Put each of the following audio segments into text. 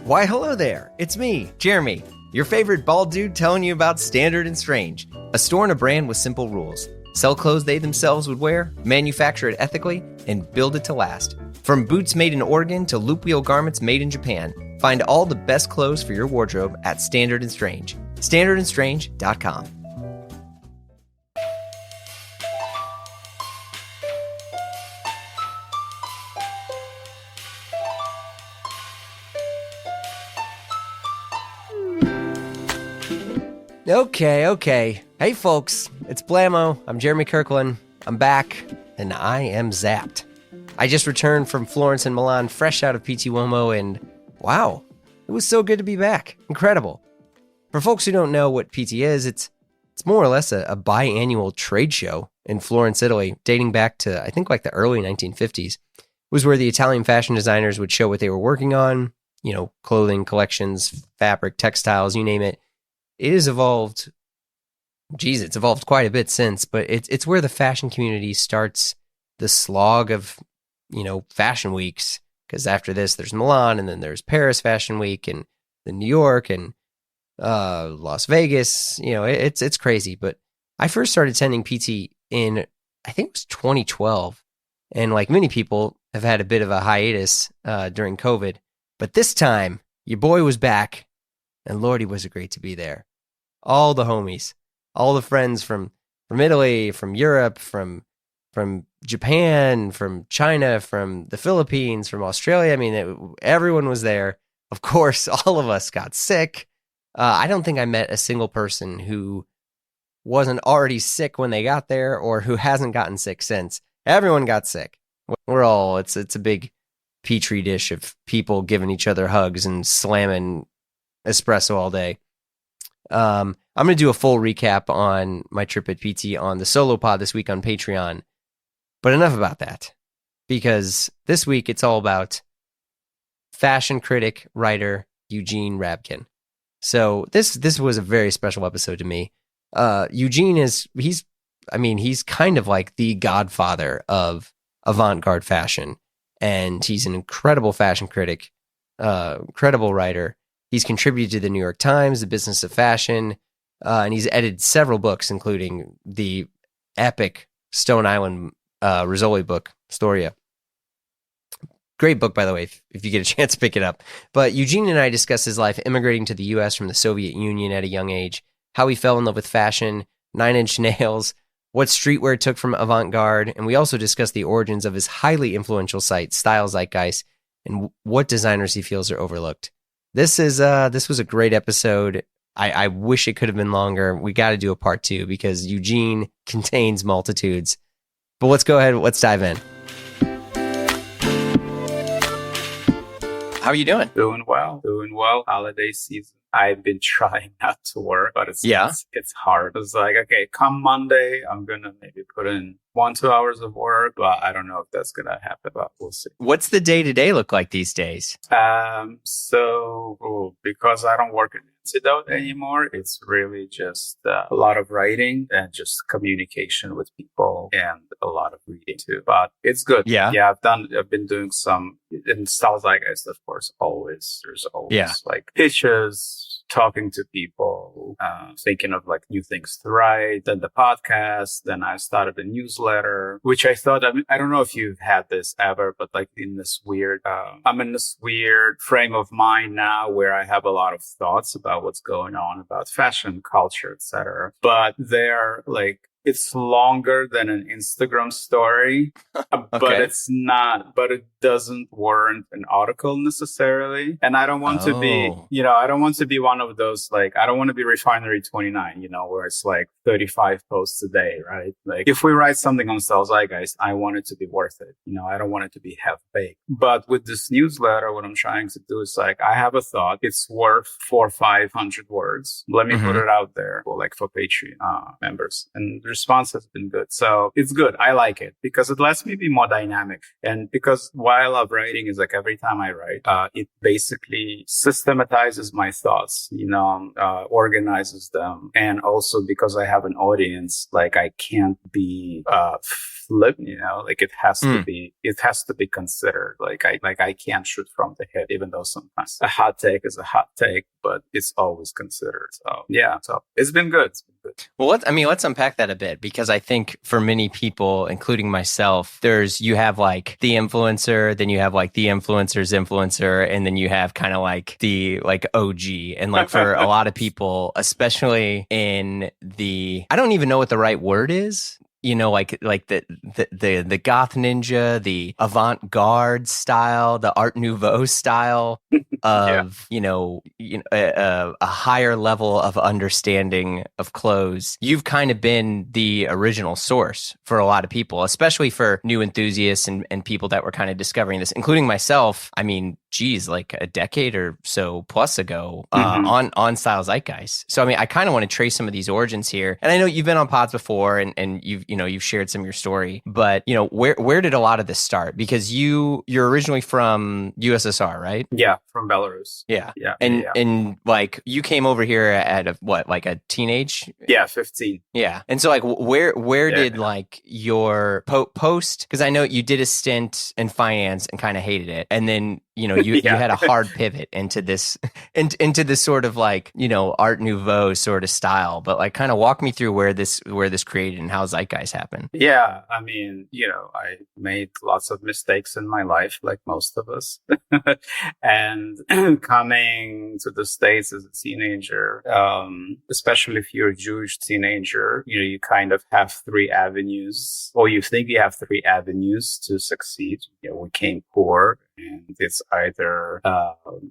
Why, hello there. It's me, Jeremy, your favorite bald dude telling you about Standard and Strange, a store and a brand with simple rules. Sell clothes they themselves would wear, manufacture it ethically, and build it to last. From boots made in Oregon to loop wheel garments made in Japan, find all the best clothes for your wardrobe at Standard and Strange. StandardandStrange.com. Okay. Hey, folks, it's Blammo. I'm Jeremy Kirkland. I'm back, and I am zapped. I just returned from Florence and Milan, fresh out of PT Uomo, and wow, it was so good to be back. Incredible. For folks who don't know what PT is, it's more or less a biannual trade show in Florence, Italy, dating back to, I think, like the early 1950s. It was where the Italian fashion designers would show what they were working on, you know, clothing, collections, fabric, textiles, you name it. It has evolved, it's evolved quite a bit since, but it's where the fashion community starts the slog of, you know, fashion weeks. Because after this, there's Milan, and then there's Paris Fashion Week, and then New York, and Las Vegas. You know, it's crazy. But I first started attending PT in, I think it was 2012. And like many people have had a bit of a hiatus during COVID. But this time, your boy was back, and Lordy, was it great to be there. All the homies, all the friends from Italy, from Europe, from Japan, from China, from the Philippines, from Australia. I mean, everyone was there. Of course, all of us got sick. I don't think I met a single person who wasn't already sick when they got there or who hasn't gotten sick since. Everyone got sick. It's a big petri dish of people giving each other hugs and slamming espresso all day. I'm going to do a full recap on my trip at PT on the solo pod this week on Patreon. But enough about that, because this week it's all about fashion critic, writer Eugene Rabkin. So this was a very special episode to me. Eugene he's kind of like the godfather of avant-garde fashion, and he's an incredible fashion critic, incredible writer. He's contributed to the New York Times, The Business of Fashion, and he's edited several books, including the epic Stone Island Rizzoli book, Storia. Great book, by the way, if you get a chance to pick it up. But Eugene and I discuss his life immigrating to the U.S. from the Soviet Union at a young age, how he fell in love with fashion, 9 Inch Nails, what streetwear took from avant-garde, and we also discuss the origins of his highly influential site, Style Zeitgeist, and what designers he feels are overlooked. This was a great episode. I wish it could have been longer. We got to do a part 2 because Eugene contains multitudes. But let's go ahead. Let's dive in. How are you doing? Doing well. Holiday season. I've been trying not to work, but it's hard. It's like, okay, come Monday, I'm going to maybe put in 1-2 hours of work, but I don't know if that's going to happen, but we'll see. What's the day-to-day look like these days? Because I don't work at Antidote anymore, it's really just a lot of writing and just communication with people and a lot of reading too. But it's good. Yeah. I've been doing some in Style Zeitgeist, of course. There's always like pitches, talking to people, thinking of like new things to write. Then the podcast. Then I started a newsletter, which I thought, I don't know if you've had this ever, but like I'm in this weird frame of mind now where I have a lot of thoughts about what's going on about fashion, culture, etc. But they're like, it's longer than an Instagram story, but it's not, but it doesn't warrant an article necessarily. And I don't want to be, I don't want to be one of those, like, I don't want to be Refinery 29, where it's like 35 posts a day, right? Like if we write something on Style Zeitgeist, I want it to be worth it. I don't want it to be half-baked. But with this newsletter, what I'm trying to do is like, I have a thought. It's worth 400 or 500 words. Let me put it out there for Patreon members. And the response has been good. So it's good. I like it because it lets me be more dynamic. And because why I love writing is like every time I write, it basically systematizes my thoughts, organizes them. And also because I have an audience, like I can't be flip, like it has to be considered. Like I can't shoot from the hip, even though sometimes a hot take is a hot take, but it's always considered. So yeah, so it's been good. Well, let's unpack that a bit, because I think for many people, including myself, you have like the influencer, then you have like the influencer's influencer, and then you have kind of like the like OG. And like for a lot of people, especially in I don't even know what the right word is. Like the goth ninja, the avant-garde style, the Art Nouveau style of a higher level of understanding of clothes. You've kind of been the original source for a lot of people, especially for new enthusiasts and people that were kind of discovering this, including myself. I mean, geez, like a decade or so plus ago on Style Zeitgeist. So I mean, I kind of want to trace some of these origins here. And I know you've been on pods before, and you've shared some of your story, but where did a lot of this start? Because you're originally from USSR, right? Yeah, from Belarus. Yeah. And like you came over here at a teenage? Yeah, 15. Yeah. And so like where did like your post, because I know you did a stint in finance and kind of hated it, and then you had a hard pivot into this sort of like Art Nouveau sort of style, but like kind of walk me through where this created and how Zeitgeist happened. Yeah, I mean, I made lots of mistakes in my life, like most of us. And coming to the States as a teenager, especially if you're a Jewish teenager, you kind of have three avenues, or you think you have three avenues to succeed. We came poor, and it's either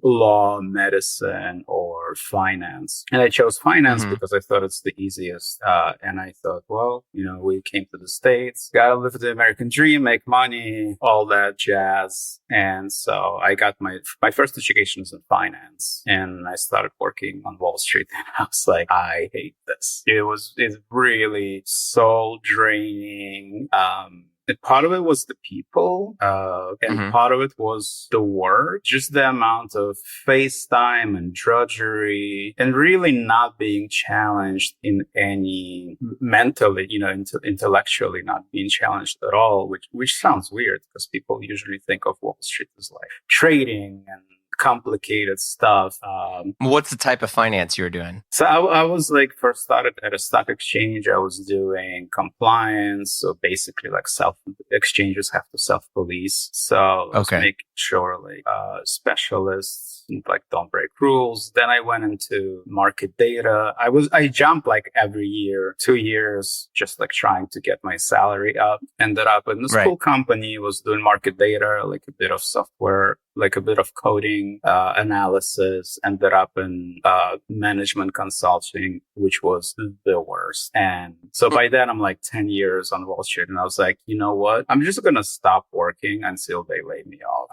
law, medicine, or finance. And I chose finance because I thought it's the easiest. And I thought, well, we came to the States, gotta live the American dream, make money, all that jazz. And so I got my first education was in finance, and I started working on Wall Street. And I was like, I hate this. It's really soul draining. And part of it was the people, and part of it was the work, just the amount of face time and drudgery, and really not being challenged in any mentally, intellectually not being challenged at all, which sounds weird because people usually think of Wall Street as like trading and complicated stuff. What's the type of finance you were doing? So I was like, first started at a stock exchange. I was doing compliance. So basically like exchanges have to self-police. So I was making sure like specialists like don't break rules. Then I went into market data. I jumped like every year, 2 years, just like trying to get my salary up. Ended up in this cool company, was doing market data, like a bit of software, like a bit of coding, analysis. Ended up in management consulting, which was the worst. And so by then I'm like 10 years on Wall Street, and I was like, you know what? I'm just going to stop working until they lay me off,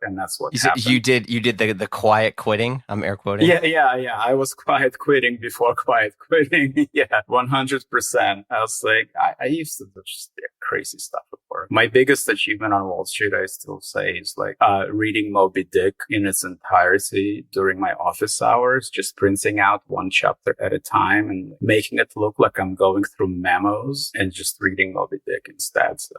and that's what happened. You did the quiet quitting. I'm air quoting. Yeah. I was quiet quitting before quiet quitting. Yeah, 100%. I was like, I used to do just crazy stuff at work. My biggest achievement on Wall Street, I still say, is like reading Moby Dick in its entirety during my office hours, just printing out one chapter at a time and making it look like I'm going through memos and just reading Moby Dick instead. So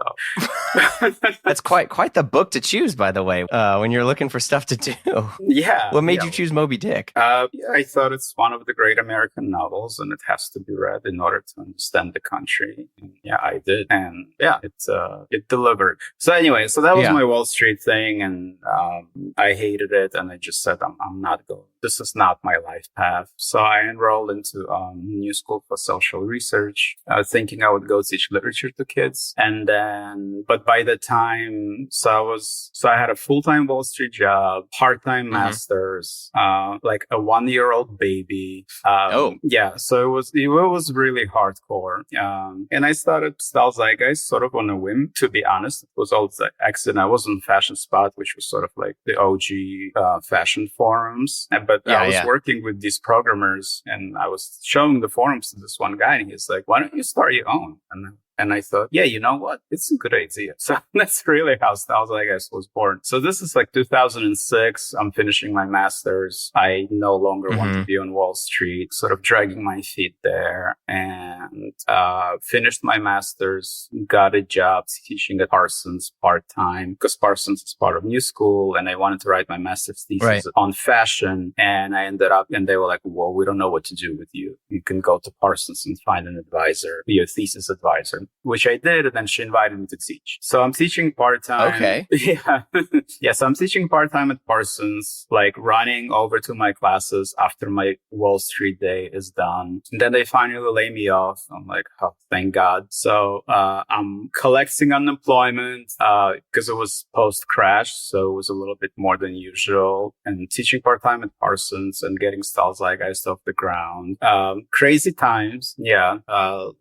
that's quite the book to choose, by the way, when you're looking for stuff to do. Yeah. What made you choose Moby Dick? I thought it's one of the great American novels, and it has to be read in order to understand the country. And yeah, I did. And yeah, it delivered. So anyway, that was my Wall Street thing, and I hated it, and I just said, I'm not going. This is not my life path. So I enrolled into New School for Social Research, thinking I would go teach literature to kids. And then, but by the time, I had a full-time Wall Street job, part-time master's, like a 1-year-old baby. Yeah. So it was really hardcore. And I started Style Zeitgeist sort of on a whim, to be honest. It was all the accident. I was on Fashion Spot, which was sort of like the OG fashion forums. But I was working with these programmers, and I was showing the forums to this one guy, and he's like, why don't you start your own? And And I thought, yeah, you know what? It's a good idea. So that's really how Styles, I guess, was born. So this is like 2006. I'm finishing my master's. I no longer want to be on Wall Street, sort of dragging my feet there, and finished my master's, got a job teaching at Parsons part-time because Parsons is part of New School, and I wanted to write my master's thesis on fashion. And I ended up, and they were like, well, we don't know what to do with you. You can go to Parsons and find an advisor, be a thesis advisor, which I did. And then she invited me to teach. So I'm teaching part-time. Okay. Yeah. So I'm teaching part-time at Parsons, like running over to my classes after my Wall Street day is done. And then they finally lay me off. I'm like, oh, thank God. So I'm collecting unemployment because it was post-crash. So it was a little bit more than usual. And teaching part-time at Parsons and getting Styles Zeitgeist off the ground. Crazy times. Yeah.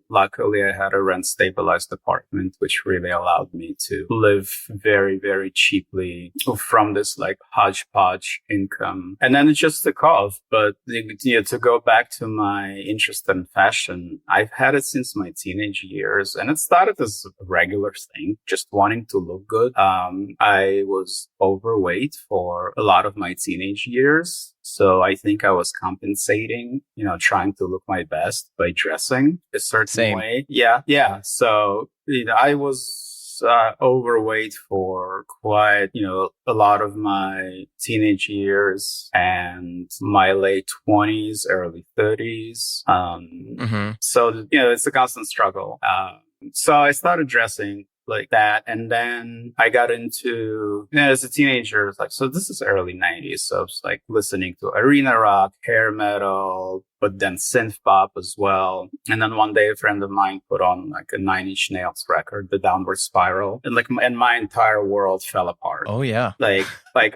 Luckily, I had a rent-stabilized apartment, which really allowed me to live very, very cheaply from this like hodgepodge income. And then it just took off. But to go back to my interest in fashion, I've had it since my teenage years. And it started as a regular thing, just wanting to look good. I was overweight for a lot of my teenage years. So I think I was compensating, trying to look my best by dressing a certain way. Yeah. So, I was overweight for quite, a lot of my teenage years and my late 20s, early 30s. So, it's a constant struggle. So I started dressing like that. And then I got into, as a teenager, so this is early 90s. So it's like listening to arena rock, hair metal, but then synth pop as well. And then one day a friend of mine put on like a Nine Inch Nails record, The Downward Spiral. And my entire world fell apart. Oh yeah. Like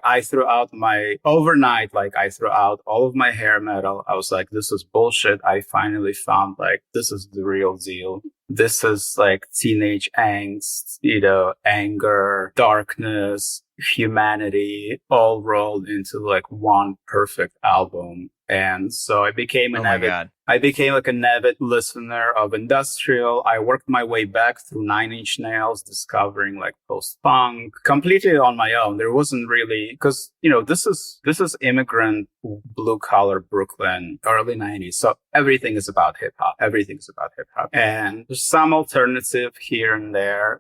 I threw out overnight all of my hair metal. I was like, this is bullshit. I finally found this is the real deal. This is like teenage angst, anger, darkness, humanity, all rolled into like one perfect album. And so I became an avid listener of industrial. I worked my way back through Nine Inch Nails, discovering like post-punk completely on my own. There wasn't really, because, this is immigrant blue collar Brooklyn, early 90s. So everything is about hip hop. And there's some alternative here and there,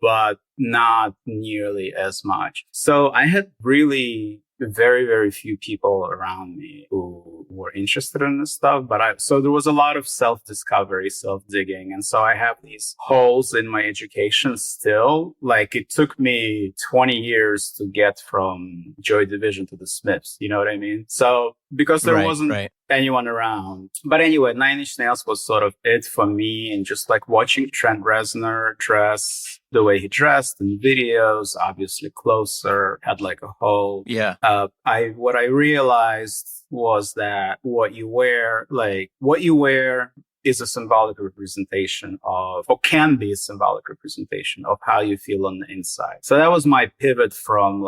but not nearly as much. So I had really very, very few people around me who were interested in this stuff. So there was a lot of self-discovery, self-digging. And so I have these holes in my education still. Like it took me 20 years to get from Joy Division to the Smiths. You know what I mean? So because there wasn't anyone around. But anyway, Nine Inch Nails was sort of it for me. And just like watching Trent Reznor dress the way he dressed in videos, obviously Closer, had like a whole, what I realized was that what you wear is a symbolic representation of, or can be a symbolic representation of how you feel on the inside. So that was my pivot from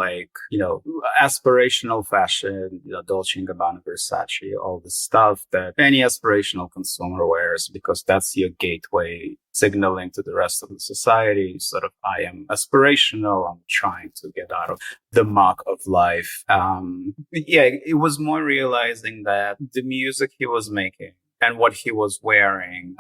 aspirational fashion, Dolce & Gabbana, Versace, all the stuff that any aspirational consumer wears, because that's your gateway signaling to the rest of the society, sort of, I am aspirational, I'm trying to get out of the muck of life. It was more realizing that the music he was making and what he was wearing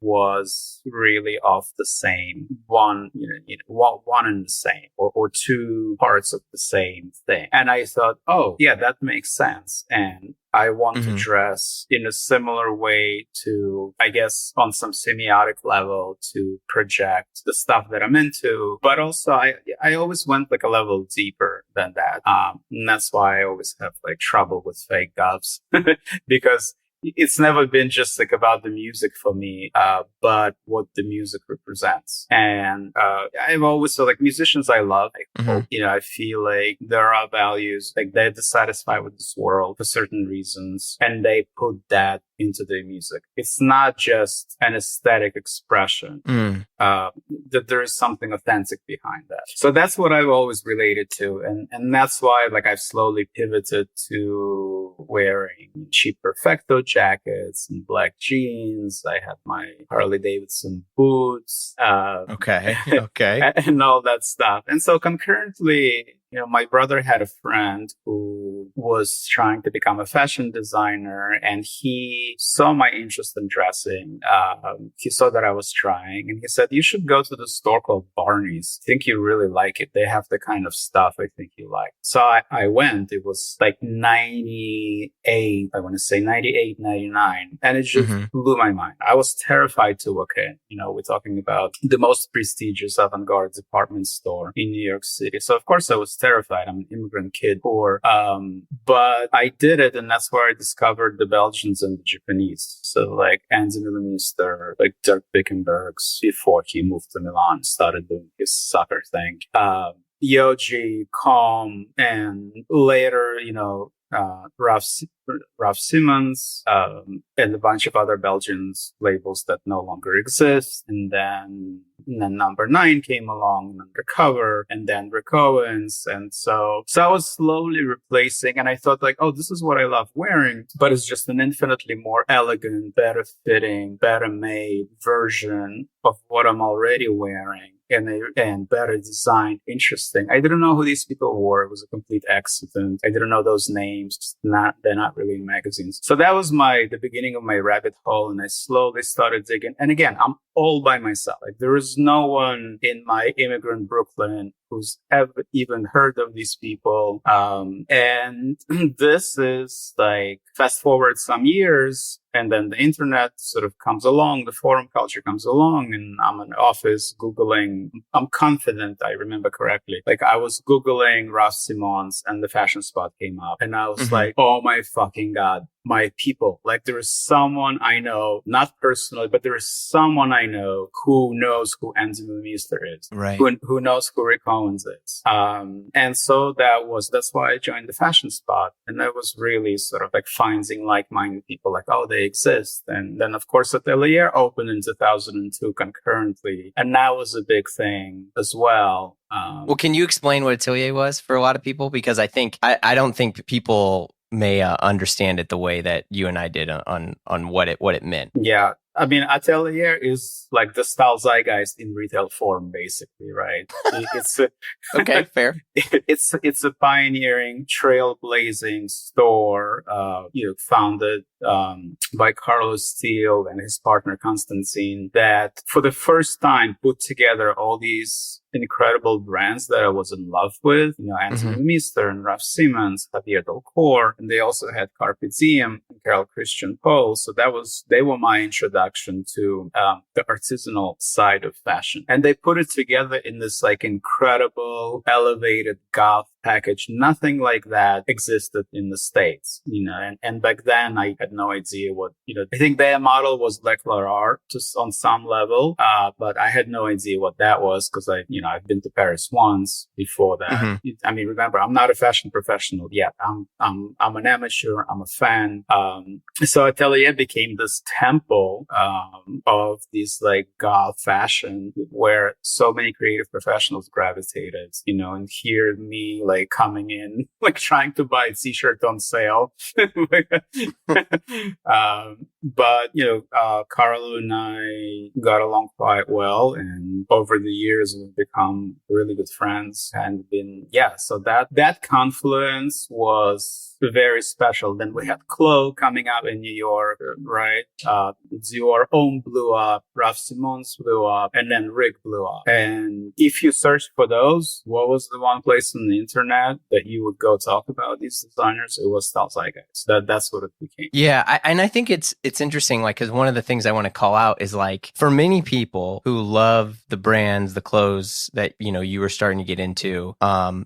was really of the same one and the same, or two parts of the same thing. And I thought, oh yeah, that makes sense. And I want to dress in a similar way to, I guess, on some semiotic level, to project the stuff that I'm into. But also, I always went like a level deeper than that. And that's why I always have like trouble with fake govs because it's never been just like about the music for me, but what the music represents. And I've always felt like musicians I love, I feel like there are values, like they're dissatisfied with this world for certain reasons, and they put that into their music. It's not just an aesthetic expression, that there is something authentic behind that. So that's what I've always related to. And that's why like I've slowly pivoted to to wearing cheap Perfecto jackets and black jeans. I had my Harley Davidson boots. Okay. And all that stuff. And so concurrently, my brother had a friend who was trying to become a fashion designer, and he saw my interest in dressing. He saw that I was trying, and he said, "You should go to the store called Barney's. I think you really like it. They have the kind of stuff I think you like." So I went. It was like 98, I want to say 98, 99. And it just blew my mind. I was terrified to walk in. We're talking about the most prestigious avant-garde department store in New York City. So of course I was terrified. I'm an immigrant kid, poor. But I did it, and that's where I discovered the Belgians and the Japanese. So like Andy Millimeter, like Dirk Bickenbergs, before he moved to Milan, started doing his soccer thing. Yoji, Com, and later, Ralph Simmons, and a bunch of other Belgian labels that no longer exist. And then Number 9 came along, and Undercover, and then Rick Owens. And so I was slowly replacing, and I thought like, oh, this is what I love wearing, but it's just an infinitely more elegant, better fitting, better made version of what I'm already wearing. And better designed, interesting. I didn't know who these people were. It was a complete accident. I didn't know those names. They're not really in magazines. So that was the beginning of my rabbit hole. And I slowly started digging. And again, I'm all by myself. Like there is no one in my immigrant Brooklyn who's ever even heard of these people. And this is like, fast forward some years, and then the internet sort of comes along, the forum culture comes along, and I'm in the office Googling. I'm confident I remember correctly. Like I was Googling Ralph Simons, and the fashion spot came up, and I was like, oh my fucking God, my people. Like there is someone I know, not personally, but there is someone I know who knows who Andy Millimeter is, right? Who knows who Rick Owens is. And so that's why I joined the fashion spot. And that was really sort of like finding like-minded people, like, oh, they exist. And then of course Atelier opened in 2002 concurrently. And that was a big thing as well. Well, can you explain what Atelier was for a lot of people? Because I don't think people may understand it the way that you and I did on what it meant. Yeah. I mean, Atelier is like the style Zeitgeist in retail form, basically, right? It's okay, fair. It's a pioneering, trailblazing store, founded by Carlos Steele and his partner Constantine, that for the first time put together all these incredible brands that I was in love with, Anthony Mister and Ralph Simmons, Javier Del Cor, and they also had Carpe Diem and Carol Christian Pole. So they were my introduction to the artisanal side of fashion. And they put it together in this like incredible, elevated goth package. Nothing like that existed in the States, and back then I had no idea what, I think their model was Black Art just on some level, but I had no idea what that was because I've been to Paris once before that. I mean, remember, I'm not a fashion professional yet. I'm an amateur. I'm a fan. So Atelier became this temple of this like goth fashion where so many creative professionals gravitated, and here me like coming in, like trying to buy a t-shirt on sale. But, Carlo and I got along quite well. And over the years, we've become really good friends and so that confluence was very special. Then we had Chloe coming up in New York, right? Dior Homme blew up, Ralph Simons blew up, and then Rick blew up. And if you search for those, what was the one place on the internet that you would go talk about these designers? It was Style Zeitgeist. That's what it became. Yeah, and I think it's interesting, like, because one of the things I want to call out is like, for many people who love the brands, the clothes that you were starting to get into,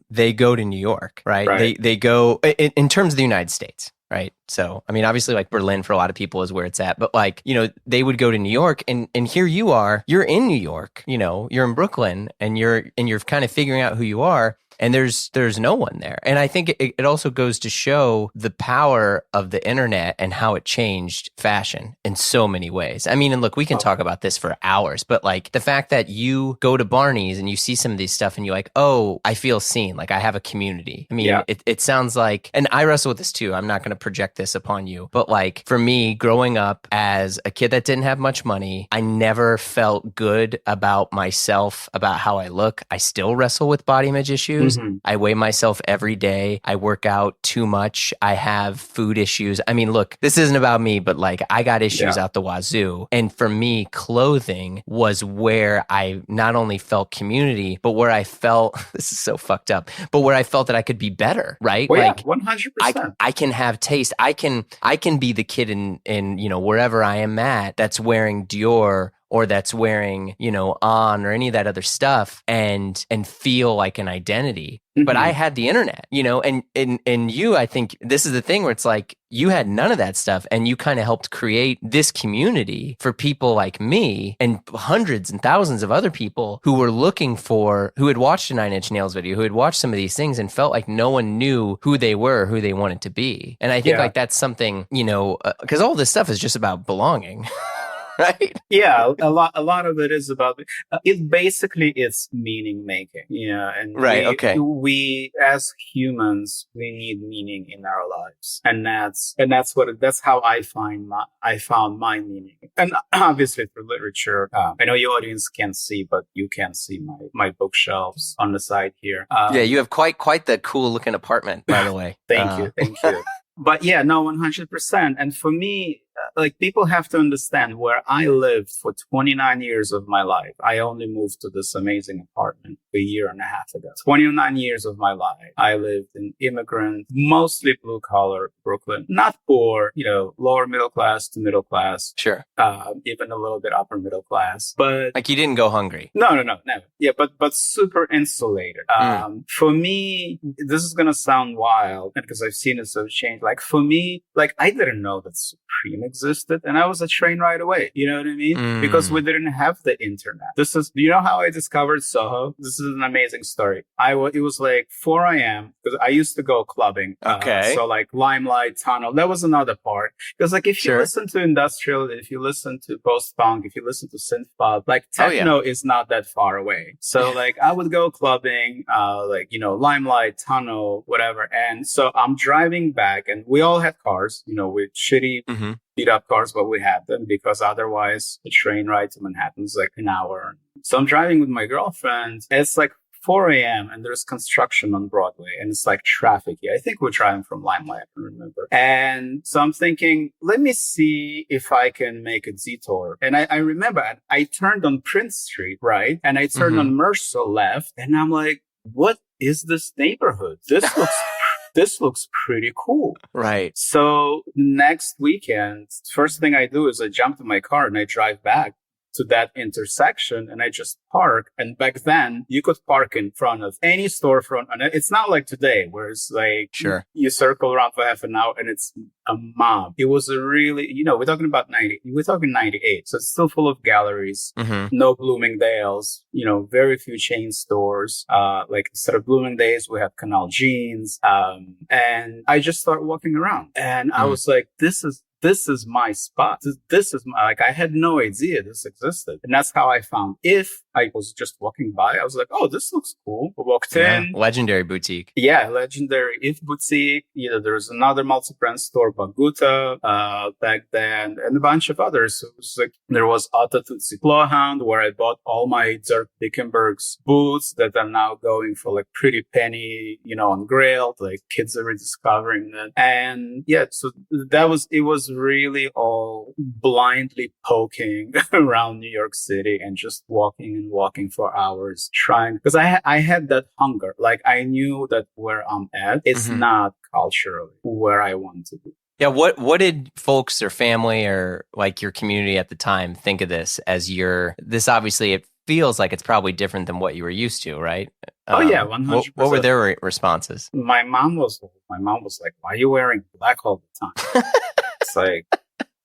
they go to New York, right? They go in terms of the United States. Right. So, I mean, obviously, like Berlin for a lot of people is where it's at. But like, they would go to New York and here you are, you're in New York, you're in Brooklyn and you're kind of figuring out who you are. and there's no one there. And I think it also goes to show the power of the internet and how it changed fashion in so many ways. I mean, and look, we can talk about this for hours, but like the fact that you go to Barney's and you see some of these stuff and you're like, oh, I feel seen, like I have a community. I mean, it sounds like, and I wrestle with this too, I'm not going to project this upon you, but like for me, growing up as a kid that didn't have much money, I never felt good about myself, about how I look. I still wrestle with body image issues. I weigh myself every day. I work out too much. I have food issues. I mean, look, this isn't about me, but like I got issues out the wazoo. And for me, clothing was where I not only felt community, but where I felt, this is so fucked up, but where I felt that I could be better, right? Well, like 100%. I can have taste. I can be the kid in, you know, wherever I am at that's wearing Dior or that's wearing, you know, On or any of that other stuff and feel like an identity. But I had the internet, you know, and you, I think this is the thing where it's like you had none of that stuff and you kind of helped create this community for people like me and hundreds and thousands of other people who were looking for, who had watched a Nine Inch Nails video, who had watched some of these things and felt like no one knew who they were, who they wanted to be. And I think like that's something, you know, because all this stuff is just about belonging. Right? Yeah, a lot of it is about it. Basically, it's meaning making. Yeah, and we as humans we need meaning in our lives, and that's how I found my meaning. And obviously through literature, I know your audience can't see, but you can see my bookshelves on the side here. Yeah, you have quite the cool looking apartment, by the way. Thank you. But yeah, no, 100%. And for me, like people have to understand where I lived for 29 years of my life. I only moved to this amazing apartment a year and a half ago. 29 years of my life, I lived in immigrant, mostly blue collar Brooklyn, not poor, you know, lower middle class to middle class. Sure. Even a little bit upper middle class, but like you didn't go hungry. No, never. Yeah, but super insulated. For me, this is going to sound wild because I've seen it so change. Like for me, like I didn't know that Supreme existed and I was a train right away. You know what I mean? Because we didn't have the internet. You know how I discovered Soho? This is an amazing story. It was like 4 a.m. because I used to go clubbing. Okay. So like Limelight, Tunnel, that was another part. Because like if you listen to industrial, if you listen to post-punk, if you listen to synth pop, like techno is not that far away. So like I would go clubbing, like, you know, Limelight, Tunnel, whatever. And so I'm driving back and we all had cars, you know, with shitty beat up cars, but we had them because otherwise the train ride to Manhattan is like an hour. So I'm driving with my girlfriend. It's like 4 a.m. and there's construction on Broadway and it's like traffic. I think we're driving from Limelight, I can remember. And so I'm thinking, let me see if I can make a detour. And I remember I turned on Prince Street, right? And I turned on Mercer left and I'm like, what is this neighborhood? This looks pretty cool. Right. So next weekend, first thing I do is I jump in my car and I drive back to that intersection and I just park. And back then you could park in front of any storefront. And it's not like today where it's like you circle around for half an hour and it's a mob. It was a really, you know, we're talking 98. So it's still full of galleries, no Bloomingdale's, you know, very few chain stores. Like instead of Bloomingdale's, we have Canal Jeans. And I just started walking around and I was like, this is my spot. This is my, like, I had no idea this existed. And that's how I found If. I was just walking by. I was like, oh, this looks cool. I walked in. Legendary boutique. Yeah, legendary If boutique. You know, there's another multi-brand store, Baguta, back then, and a bunch of others. It was like, there was Otto Tutsi Clawhound, where I bought all my Dirk Bickenberg's boots that are now going for like pretty penny, you know, on Grail. Like kids are rediscovering that. And yeah, so it was really all blindly poking around New York City and just walking for hours trying, because I had that hunger. Like I knew that where I'm at, it's not culturally where I want to be. Yeah. What did folks or family or like your community at the time think of this as this obviously it feels like it's probably different than what you were used to, right? Oh yeah, 100%. What were their responses? My mom was like, why are you wearing black all the time? It's like,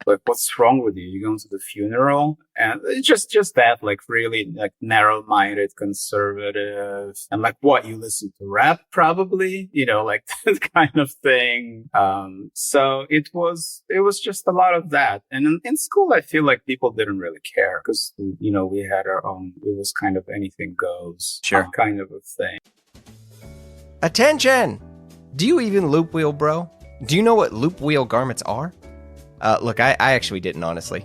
like, what's wrong with you? You're going to the funeral? And it's just that, like, really, like, narrow-minded, conservative, and like, what, you listen to rap, probably, like that kind of thing. So it was just a lot of that. And in school, I feel like people didn't really care because, we had our own, it was kind of anything goes, kind of a thing. Attention! Do you even loop wheel, bro? Do you know what loop wheel garments are? Look, I actually didn't, honestly.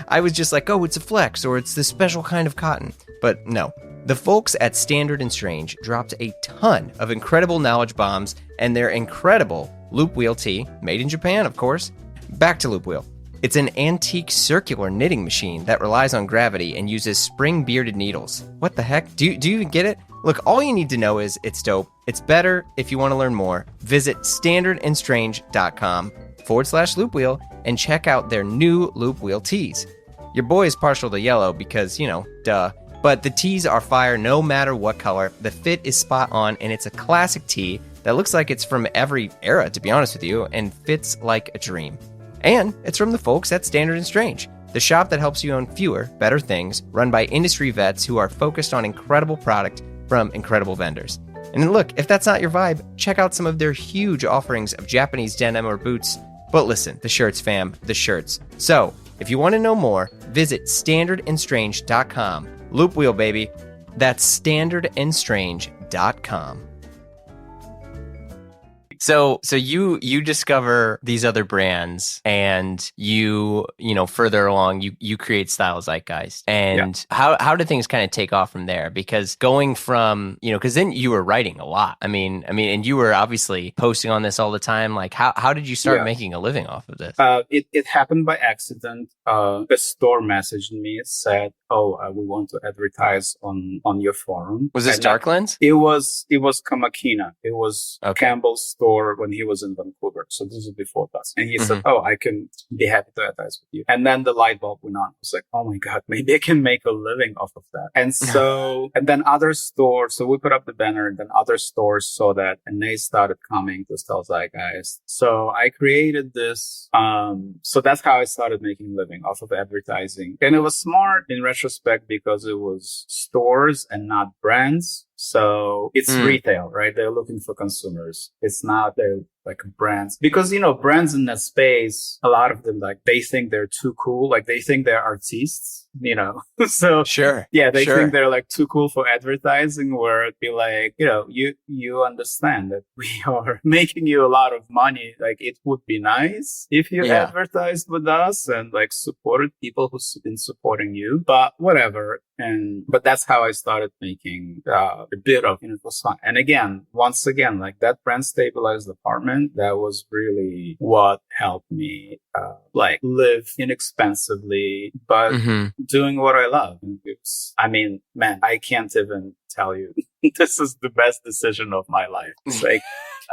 I was just like, oh, it's a flex, or it's this special kind of cotton. But no. The folks at Standard & Strange dropped a ton of incredible knowledge bombs and their incredible loop wheel tee, made in Japan, of course. Back to loop wheel. It's an antique circular knitting machine that relies on gravity and uses spring-bearded needles. What the heck? Do you even get it? Look, all you need to know is it's dope. It's better. If you want to learn more, visit standardandstrange.com/loop wheel and check out their new loop wheel tees. Your boy is partial to yellow because, duh. But the tees are fire no matter what color. The fit is spot on, and it's a classic tee that looks like it's from every era, to be honest with you, and fits like a dream. And it's from the folks at Standard & Strange, the shop that helps you own fewer, better things, run by industry vets who are focused on incredible product from incredible vendors. And look, if that's not your vibe, check out some of their huge offerings of Japanese denim or boots. But listen, the shirts, fam, the shirts. So, if you want to know more, visit standardandstrange.com. Loop wheel, baby. That's standardandstrange.com. So you discover these other brands, and you further along you create Style Zeitgeist. And how did things kind of take off from there? Because going from because then you were writing a lot. I mean, and you were obviously posting on this all the time. Like how did you start making a living off of this? It happened by accident. A store messaged me. It said, "Oh, we want to advertise on your forum." Was this Darklands? It was Kamakina. It was Campbell's store when he was in Vancouver. So this is before that. And he said, "Oh, I can be happy to advertise with you." And then the light bulb went on. I was like, "Oh my God, maybe I can make a living off of that." And so, and then other stores, so we put up the banner, and then other stores saw that, and they started coming to Style Zeitgeist. So I created this. So that's how I started making a living off of advertising. And it was smart in retrospect because it was stores and not brands. So it's retail, right? They're looking for consumers. It's not they're like brands, because, brands in that space, a lot of them, like, they think they're too cool. Like, they think they're artists, so they think they're like too cool for advertising, where it'd be like, you understand that we are making you a lot of money. Like, it would be nice if you advertised with us and like supported people who've been supporting you, but whatever. But that's how I started making a bit of, it was fun. And once again, like, that brand stabilized apartment, that was really what helped me, live inexpensively, but doing what I love. I can't even tell you, this is the best decision of my life. It's like,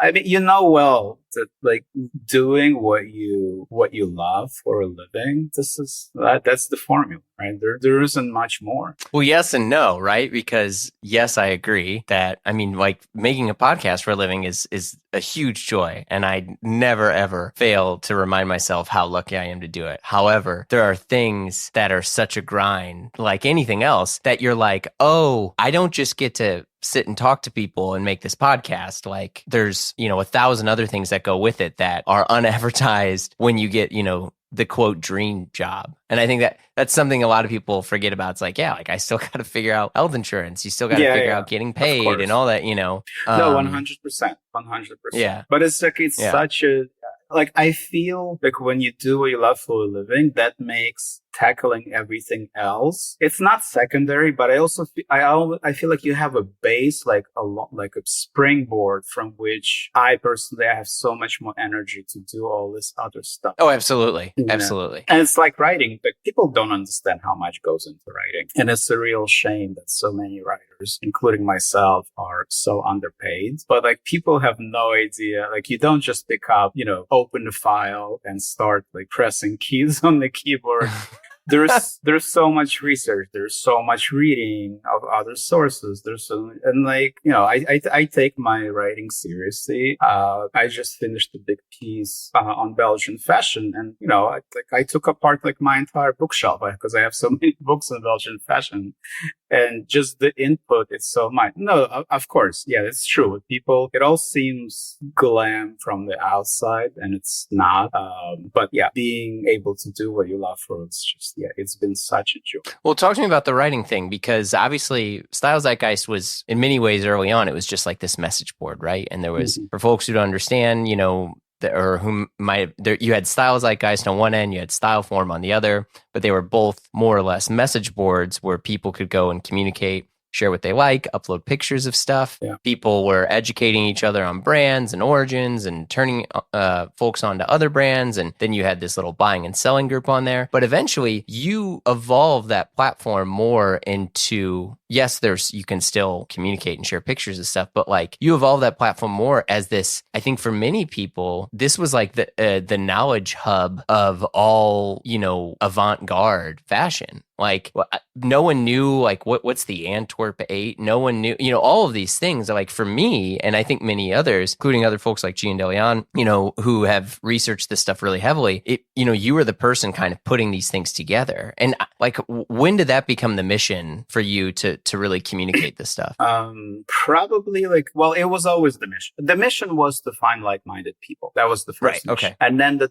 well, that like doing what you love for a living, that's the formula, right? There isn't much more. Well, yes and no, right? Because yes, I agree that, like, making a podcast for a living is a huge joy. And I never, ever fail to remind myself how lucky I am to do it. However, there are things that are such a grind, like anything else, that you're like, oh, I don't just get to sit and talk to people and make this podcast. Like, there's, 1,000 other things that go with it that are unadvertised when you get, the quote dream job. And I think that's something a lot of people forget about. It's like, I still got to figure out health insurance. You still got to figure out getting paid and all that, No, 100%. Yeah. But it's like, it's such a, like, I feel like when you do what you love for a living, that makes tackling everything else, it's not secondary, but I also I feel like you have a base, like a springboard from which I have so much more energy to do all this other stuff. Oh, absolutely. Absolutely. And it's like writing, but people don't understand how much goes into writing. And it's a real shame that so many writers, including myself, are so underpaid. But like, people have no idea. Like, you don't just pick up, open the file and start like pressing keys on the keyboard. there's so much research, there's so much reading of other sources, and like, I take my writing seriously. I just finished a big piece on Belgian fashion, and I took apart like my entire bookshelf because I have so many books on Belgian fashion. And just the input is so much. No, of course. Yeah, it's true. People, it all seems glam from the outside and it's not. But yeah, being able to do what you love for it's just, it's been such a joy. Well, talk to me about the writing thing, because obviously Style Zeitgeist was in many ways early on, it was just like this message board, right? And there was, for folks who don't understand, or whom you had Style Zeitgeist on one end, you had Style Forum on the other, but they were both more or less message boards where people could go and communicate, share what they like, upload pictures of stuff. Yeah. People were educating each other on brands and origins and turning folks onto other brands. And then you had this little buying and selling group on there. But eventually you evolved that platform more into, yes, you can still communicate and share pictures and stuff, but like you evolved that platform more as this, I think for many people, this was like the knowledge hub of all, avant-garde fashion. Like no one knew like what's the Antwerp 8. No one knew, all of these things. Like for me, and I think many others, including other folks like Gian Delian, who have researched this stuff really heavily. You were the person kind of putting these things together. And like, when did that become the mission for you to really communicate this stuff? Probably it was always the mission. The mission was to find like-minded people. That was the first mission. Okay. And then the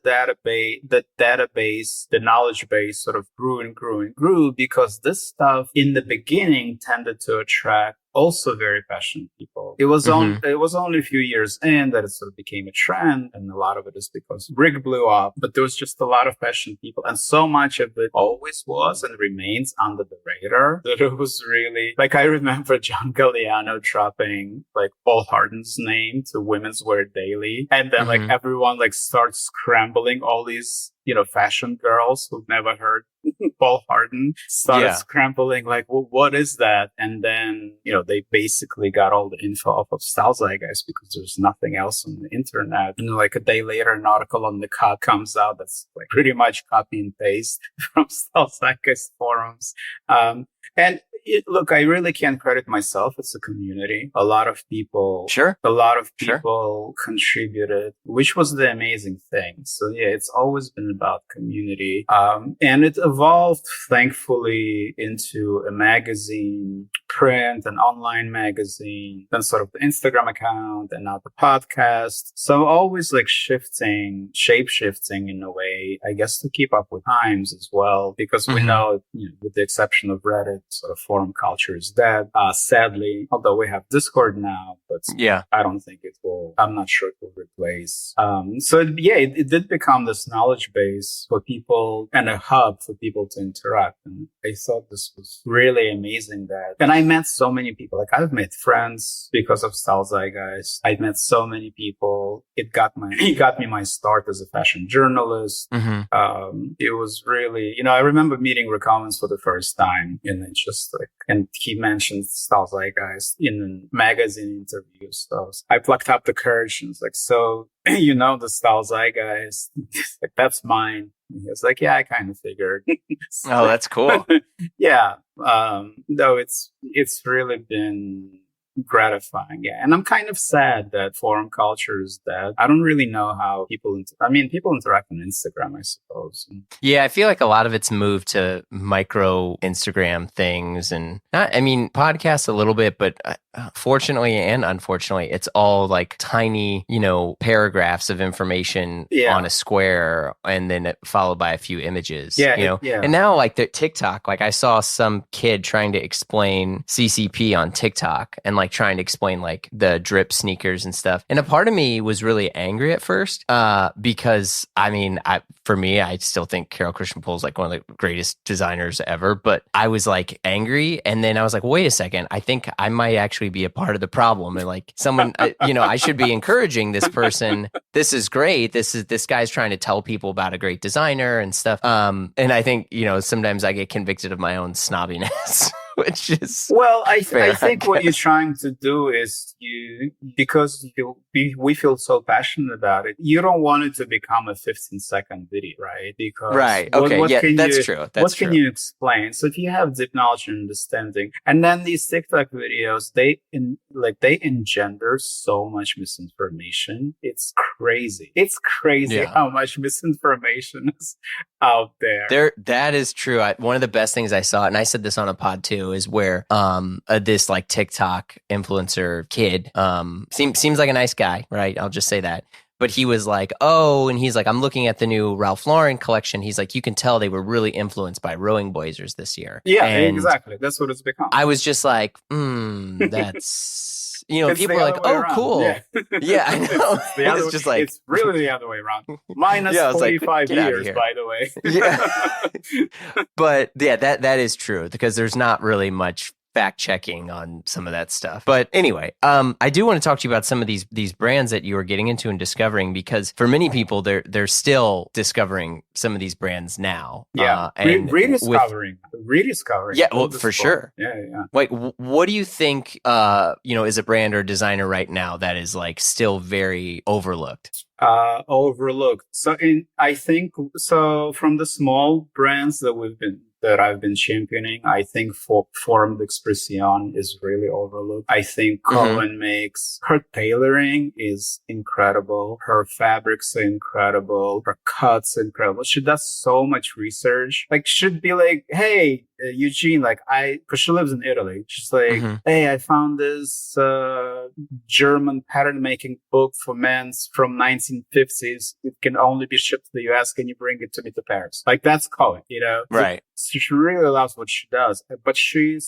database, the knowledge base sort of grew and grew and grew, because this stuff in the beginning tended to attract also very passionate people. It was only a few years in that it sort of became a trend, and a lot of it is because Rig blew up, but there was just a lot of passionate people, and so much of it always was and remains under the radar that it was really, like, I remember John Galliano dropping like Paul Harden's name to Women's Wear Daily, and then like everyone like starts scrambling, all these fashion girls who've never heard Paul Harden started scrambling like, well, what is that? And then, they basically got all the info off of Style Zeitgeist because there's nothing else on the internet. And like a day later, an article on the cut comes out that's like pretty much copy and paste from Style Zeitgeist forums. Look, I really can't credit myself. It's a community. A lot of people contributed, which was the amazing thing. So yeah, it's always been about community. And it evolved, thankfully, into a magazine, print, an online magazine, then sort of the Instagram account, and now the podcast. So always like shape shifting in a way, I guess, to keep up with times as well, because we know, with the exception of Reddit, sort of forum culture is dead. Sadly, although we have Discord now, but I don't think it will, I'm not sure it will replace. It did become this knowledge base for people and a hub for people to interact. And I thought this was really amazing and I met so many people. Like I've made friends because of Style Zeitgeist. I've met so many people. It got me my start as a fashion journalist. It was really, I remember meeting Rick Owens for the first time, and it's just like, and he mentioned Style Zeitgeist in magazine interviews. So I plucked up the courage and was like, so, the Style Zeitgeist, like, that's mine. And he was like, yeah, I kind of figured. Oh, that's cool. Yeah. No, it's really been gratifying. Yeah. And I'm kind of sad that forum culture is dead. I don't really know how people interact on Instagram, I suppose. Yeah. I feel like a lot of it's moved to micro Instagram things, and podcasts a little bit, but fortunately and unfortunately, it's all like tiny, paragraphs of information on a square, and then followed by a few images. And now like the TikTok, like I saw some kid trying to explain CCP on TikTok, and like trying to explain like the drip sneakers and stuff. And a part of me was really angry at first, because for me, I still think Carol Christian Poole is like one of the greatest designers ever, but I was like angry. And then I was like, wait a second, I think I might actually be a part of the problem. And like someone, I should be encouraging this person. This is great. This guy's trying to tell people about a great designer and stuff. And I think, sometimes I get convicted of my own snobbiness. which is well, I fair, think what you're trying to do is because we feel so passionate about it, you don't want it to become a 15-second video, right? Because right. Okay. what Yeah, can that's you, true. what can you explain? So if you have deep knowledge and understanding, and then these TikTok videos, they engender so much misinformation. It's crazy. It's crazy how much misinformation is out there. That is true. One of the best things I saw, and I said this on a pod too, is where this like TikTok influencer kid seems like a nice guy, right? I'll just say that. But he was like, and he's like, I'm looking at the new Ralph Lauren collection. He's like, you can tell they were really influenced by rowing blazers this year. Yeah, exactly. That's what it's become. I was just like, that's, people are like, cool. Yeah, I know. It's just like, it's really the other way around. Minus 45 years, by the way. Yeah. But yeah, that is true because there's not really much fact checking on some of that stuff. But anyway, I do want to talk to you about some of these brands that you are getting into and discovering, because for many people, they're still discovering some of these brands now. Yeah, and rediscovering. Yeah, well, for sure. Yeah. Like, what do you think? Is a brand or designer right now that is like still very overlooked? Overlooked. I think from the small brands that I've been championing, I think Form d'Expression is really overlooked. I think Cohen makes her tailoring is incredible. Her fabrics are incredible. Her cuts are incredible. She does so much research. Like, should be like, hey, Eugene, because she lives in Italy. She's like, hey, I found this German pattern making book for men's from 1950s. It can only be shipped to the US. Can you bring it to me to Paris? Like, that's Cohen, Right. So she really loves what she does, but she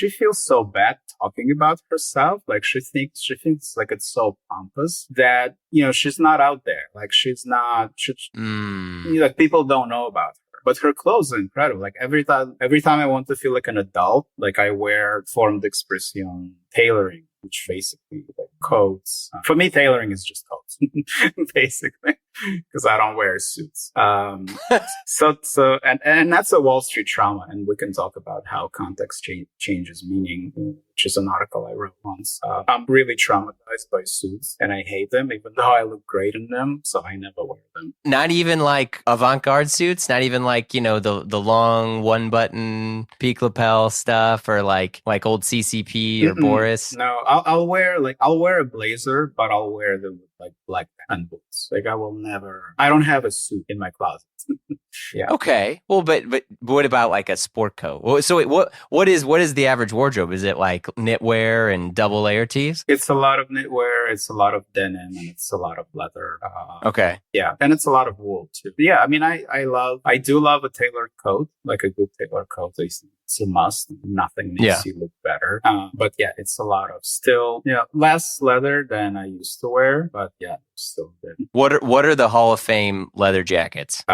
feels so bad talking about herself. Like, she thinks like it's so pompous that, she's not out there. Like, like, people don't know about her. But her clothes are incredible. Like, every time I want to feel like an adult, like, I wear Form d'Expression tailoring, which basically like coats. For me, tailoring is just coats, basically, because I don't wear suits. And that's a Wall Street trauma, and we can talk about how context changes meaning, which is an article I wrote once. I'm really traumatized by suits, and I hate them, even though I look great in them, so I never wear them. Not even like avant-garde suits, not even like, the long one button peak lapel stuff, or like old CCP or Boris. No, I'll wear a blazer, but I'll wear them with like black hand boots. Like, I don't have a suit in my closet. Yeah. Okay. Well, but what about like a sport coat? So wait, what is the average wardrobe? Is it like knitwear and double layer tees? It's a lot of knitwear. It's a lot of denim, and it's a lot of leather. Okay. Yeah, and it's a lot of wool too. But yeah, I mean, I do love a tailored coat, like a good tailored coat. It's a must. Nothing makes you look better. But yeah, it's a lot of still, less leather than I used to wear. But yeah, still good. What are the Hall of Fame leather jackets?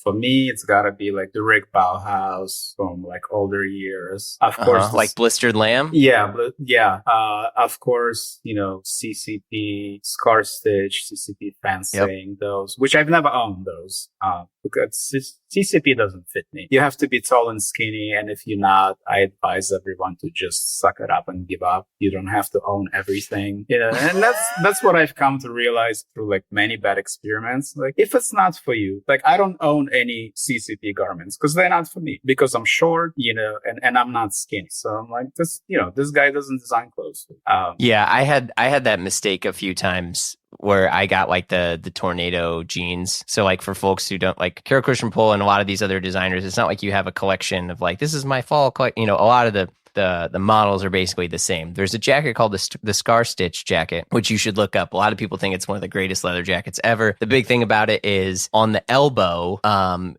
For me, it's gotta be like the Rick Bauhaus from like older years. Of course, like Blistered Lamb. Yeah, of course, CCP, Scar Stitch, CCP Fencing, those, which I've never owned those, because CCP doesn't fit me. You have to be tall and skinny, and if you're not, I advise everyone to just suck it up and give up. You don't have to own everything, and that's what I've come to realize through like many bad experiments. Like, if it's not for you, like, I don't own any CCP garments because they're not for me, because I'm short, and I'm not skinny. So I'm like, this guy doesn't design clothes. Yeah, I had that mistake a few times where I got like the tornado jeans. So like, for folks who don't like Kara Christian-Pohl and a lot of these other designers, it's not like you have a collection of like, this is my fall collection. A lot of the models are basically the same. There's a jacket called the Scar Stitch jacket, which you should look up. A lot of people think it's one of the greatest leather jackets ever. The big thing about it is on the elbow,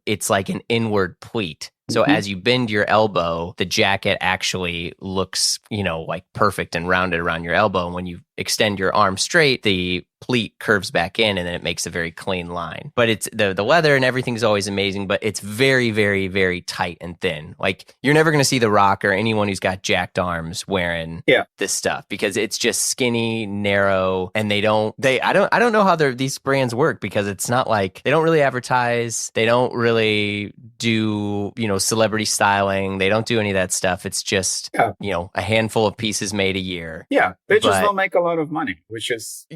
it's like an inward pleat. So as you bend your elbow, the jacket actually looks, like perfect and rounded around your elbow. And when you extend your arm straight, the pleat curves back in and then it makes a very clean line. But it's the leather and everything's always amazing, but it's very, very, very tight and thin. Like you're never going to see The Rock or anyone who's got jacked arms wearing this stuff because it's just skinny, narrow, and I don't know how these brands work because it's not like they don't really advertise. They don't really do, celebrity styling. They don't do any of that stuff. It's just, a handful of pieces made a year. Yeah. They just don't make a lot of money, which is...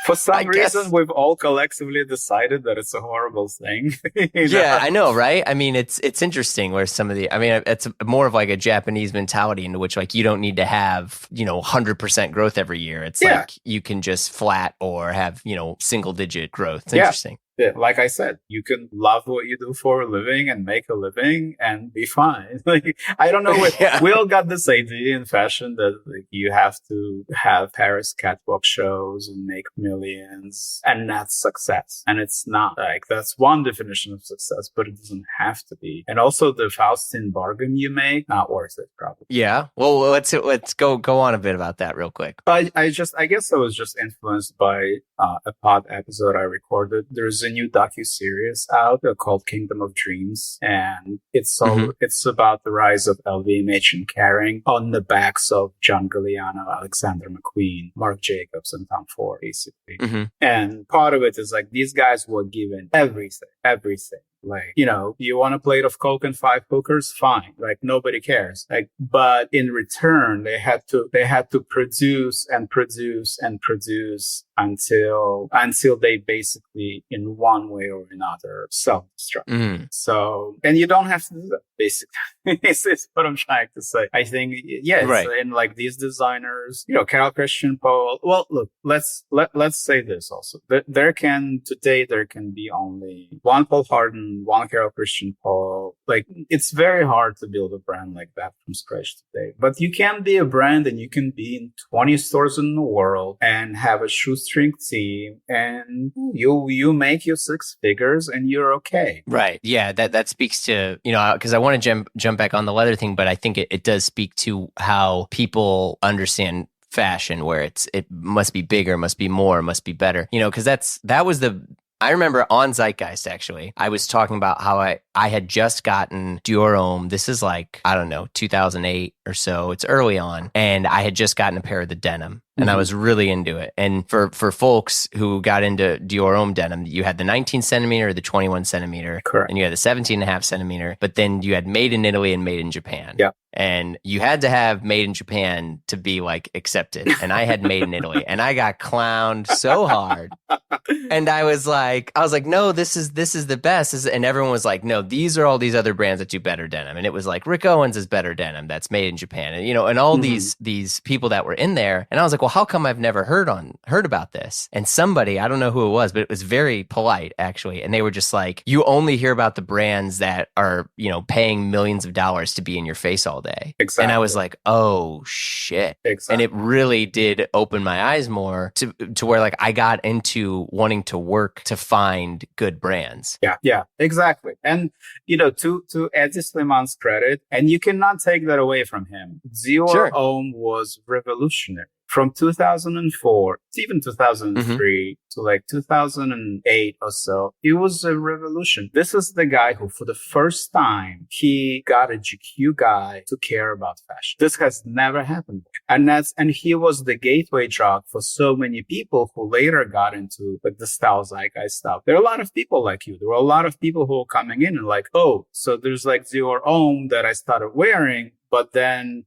For some reason, we've all collectively decided that it's a horrible thing. Yeah, I know, right? I mean, it's interesting where it's more of like a Japanese mentality into which like you don't need to have, 100% growth every year. It's like you can just flat or have, single digit growth. It's interesting. Yeah, like I said, you can love what you do for a living and make a living and be fine. Like, I don't know. We all got this idea in fashion that like, you have to have Paris catwalk shows and make millions and that's success. And it's not like that's one definition of success, but it doesn't have to be. And also the Faustin bargain you make, not worth it probably. Yeah. Well, let's go on a bit about that real quick. I guess I was just influenced by a pod episode I recorded. There's a new docu-series out called Kingdom of Dreams, and it's about the rise of LVMH and Kering on the backs of John Galliano, Alexander McQueen, Marc Jacobs, and Tom Ford, basically. And part of it is like these guys were given everything. Like, you want a plate of Coke and 5 hookers? Fine. Like, nobody cares. Like, but in return, they had to produce and produce and produce until they basically, in one way or another, self-destruct. So, and you don't have to do that, basically. It's what I'm trying to say. I think, yes, and like these designers, Carol Christian Paul. Well, look, let's say this also. There can be only one Paul Harden, one Carol Christian Paul. Like, it's very hard to build a brand like that from scratch today. But you can be a brand and you can be in 20 stores in the world and have a shoestring team and you make your 6 figures and you're okay. Right. Yeah. That speaks to, because I want to jump back on the leather thing, but I think it does speak to how people understand fashion, where it must be bigger, must be more, must be better, because I remember on Zeitgeist, actually, I was talking about how I had just gotten Dior Homme. This is like, I don't know, 2008 or so. It's early on. And I had just gotten a pair of the denim. And I was really into it. And for folks who got into Dior Homme denim, you had the 19 centimeter, the 21 centimeter, correct, and you had the 17.5 centimeter. But then you had made in Italy and made in Japan. Yeah. And you had to have made in Japan to be like accepted. And I had made in Italy, and I got clowned so hard. And I was like, no, this is the best. And everyone was like, no, these are all these other brands that do better denim. And it was like Rick Owens is better denim that's made in Japan, and and all these people that were in there. And I was like, well, how come I've never heard about this? And somebody, I don't know who it was, but it was very polite actually. And they were just like, you only hear about the brands that are, paying millions of dollars to be in your face all day. Exactly. And I was like, oh shit. Exactly. And it really did open my eyes more to where like I got into wanting to work to find good brands. Yeah, exactly. And, to Eddie Sliman's credit, and you cannot take that away from him, Dior Homme was revolutionary. From 2004 to even 2003 to like 2008 or so, it was a revolution. This is the guy who, for the first time, he got a GQ guy to care about fashion. This has never happened. And he was the gateway drug for so many people who later got into like the style Zeitgeist stuff. There are a lot of people like you. There were a lot of people who were coming in and like, oh, so there's like Dior Homme that I started wearing. But then,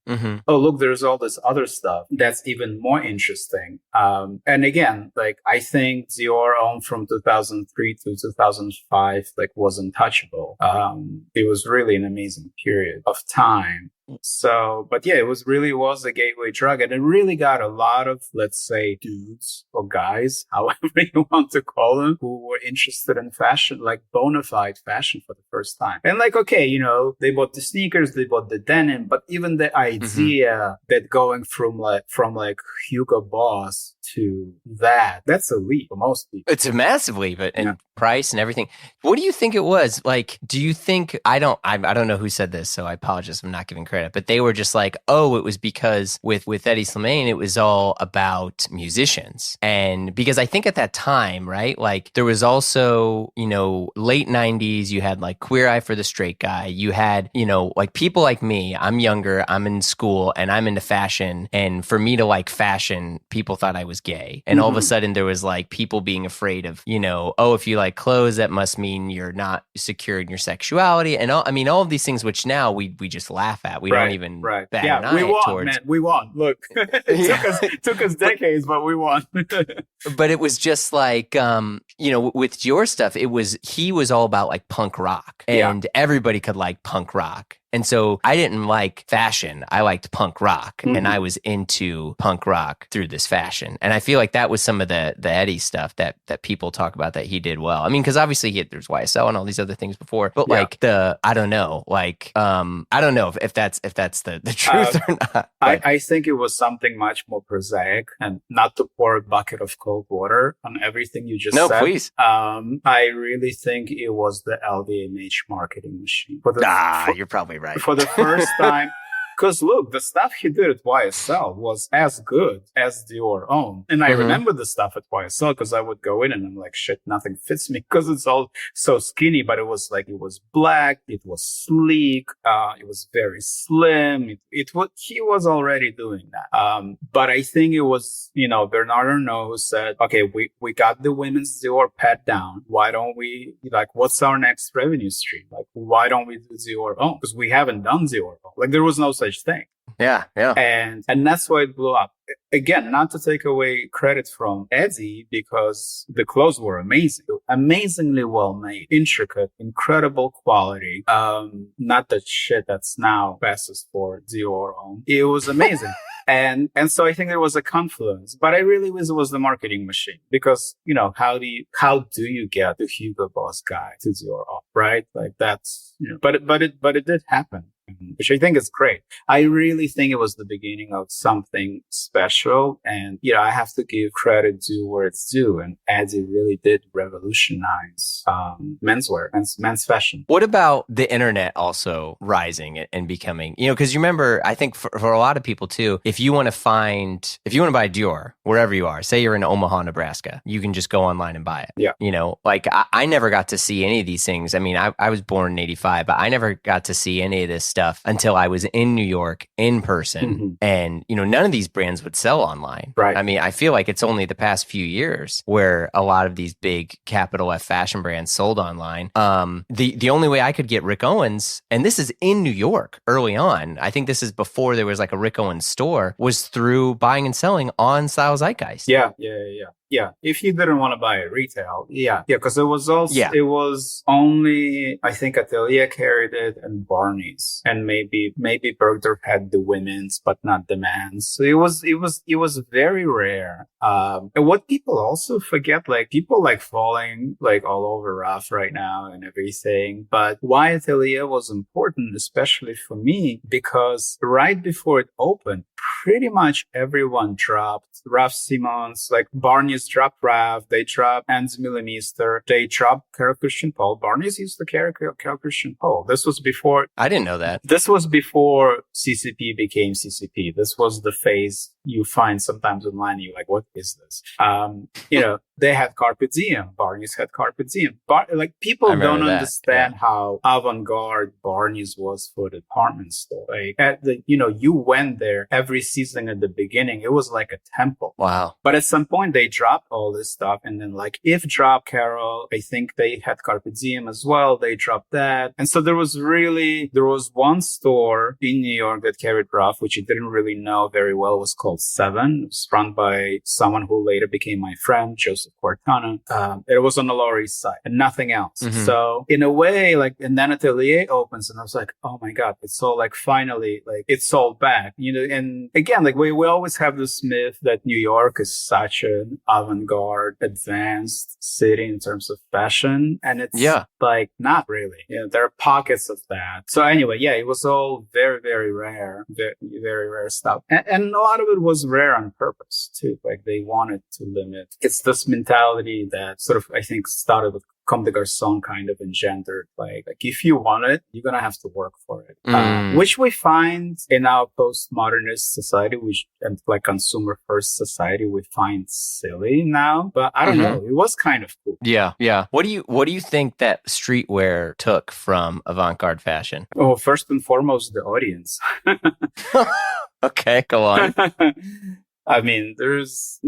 oh, look, there's all this other stuff that's even more interesting. And again, like, I think Dior Homme from 2003 to 2005, like, was untouchable. It was really an amazing period of time. So, but yeah, it was a gateway drug, and it really got a lot of, let's say, dudes or guys, however you want to call them, who were interested in fashion, like bona fide fashion for the first time. And like, okay, they bought the sneakers, they bought the denim, but even the idea that going from Hugo Boss to that, that's a leap for most people. It's a massive leap in price and everything. What do you think it was? Like, do you think, I don't know who said this, so I apologize if I'm not giving credit, but they were just like, oh, it was because with Eddie Slimane, it was all about musicians. And because I think at that time, right, like there was also, you know, late 90s, you had like Queer Eye for the Straight Guy. You had, you know, like people like me, I'm younger, I'm in school and I'm into fashion. And for me to like fashion, people thought I was gay. And all of a sudden there was like people being afraid of, you know, oh, if you like clothes, that must mean you're not secure in your sexuality. And all of these things, which now we just laugh at. We don't even bat an eye we won, towards. Man. We won. Look, it took us decades, but we won. But it was just like, you know, with your stuff, he was all about like punk rock and everybody could like punk rock. And so I didn't like fashion. I liked punk rock and I was into punk rock through this fashion. And I feel like that was some of the Eddie stuff that people talk about that he did well. I mean, because obviously there's YSL and all these other things before, but like I don't know, like, I don't know if that's the truth or not. I think it was something much more prosaic, and not to pour a bucket of cold water on everything you just said. No, please. I really think it was the LVMH marketing machine. You're probably right. For the first time. Because look, the stuff he did at YSL was as good as Dior own. And I remember the stuff at YSL because I would go in and I'm like, shit, nothing fits me because it's all so skinny. But it was like, it was black, it was sleek, it was very slim. He was already doing that. But I think it was, you know, Bernard Arnault who said, okay, we got the women's Dior pat down. Why don't we, like, what's our next revenue stream? Like, why don't we do Dior own? Because we haven't done Dior own. Like, there was no such thing. Yeah. And that's why it blew up. Again, not to take away credit from Eddie, because the clothes were amazing, amazingly well made, intricate, incredible quality. Not the shit that's now passes for Dior own. It was amazing. And so I think there was a confluence, but I really wish it was the marketing machine, because, you know, how do you get the Hugo Boss guy to Dior own, right? Like that's, you know, but it did happen, which I think is great. I really think it was the beginning of something special. And, you know, I have to give credit to where it's due. And Eddie really did revolutionize menswear, men's fashion. What about the internet also rising and becoming, you know, because you remember, I think for a lot of people too, if you want to buy Dior, wherever you are, say you're in Omaha, Nebraska, you can just go online and buy it. Yeah. You know, like I never got to see any of these things. I mean, I was born in 85, but I never got to see any of this stuff until I was in New York in person. And, you know, none of these brands would sell online. Right. I mean, I feel like it's only the past few years where a lot of these big capital F fashion brands sold online. The only way I could get Rick Owens, and this is in New York early on, I think this is before there was like a Rick Owens store, was through buying and selling on Style Zeitgeist. Yeah. If you didn't want to buy it retail. Yeah. Because it was also, it was only, I think Atelier carried it and Barney's, and maybe Bergdorf had the women's, but not the men's. So it was very rare. And what people also forget, like people like falling like all over Ralph right now and everything. But why Atelier was important, especially for me, because right before it opened, pretty much everyone dropped Ralph Simons, like Barney's dropped Ralph, they dropped Hans Millimeter, they dropped Carol Christian Paul. Barney's used to carry Carol Christian Paul. This was before. I didn't know that. This was before CCP became CCP. This was the phase you find sometimes online. You're like, what is this? You know, they had Carpe Diem. Barney's had Carpe Diem. Like people don't understand how avant-garde Barney's was for the department store. Like you went there every season at the beginning. It was like a temple. Wow. But at some point they dropped all this stuff. And then like If dropped Carol, I think they had Carpe Diem as well. They dropped that. And so there was one store in New York that carried Ralph, which you didn't really know very well. It was called Seven. It was run by someone who later became my friend, Joe of Cortana. It was on the Lower East Side and nothing else. So in a way, like, and then Atelier opens and I was like, oh my God, it's so like finally, like it's sold back, and again, like we always have this myth that New York is such an avant-garde, advanced city in terms of fashion. And it's like, not really. There are pockets of that. So anyway, it was all very, very rare, very, very rare stuff. And a lot of it was rare on purpose too. Like they wanted to limit. It's this mentality that sort of, I think, started with Comme des Garçons kind of engendered. Like if you want it, you're going to have to work for it. Which we find in our postmodernist society, and like consumer first society, we find silly now. But I don't know. It was kind of cool. Yeah. Yeah. What do you think that streetwear took from avant-garde fashion? Oh, first and foremost, the audience. Okay, go on. I mean, there is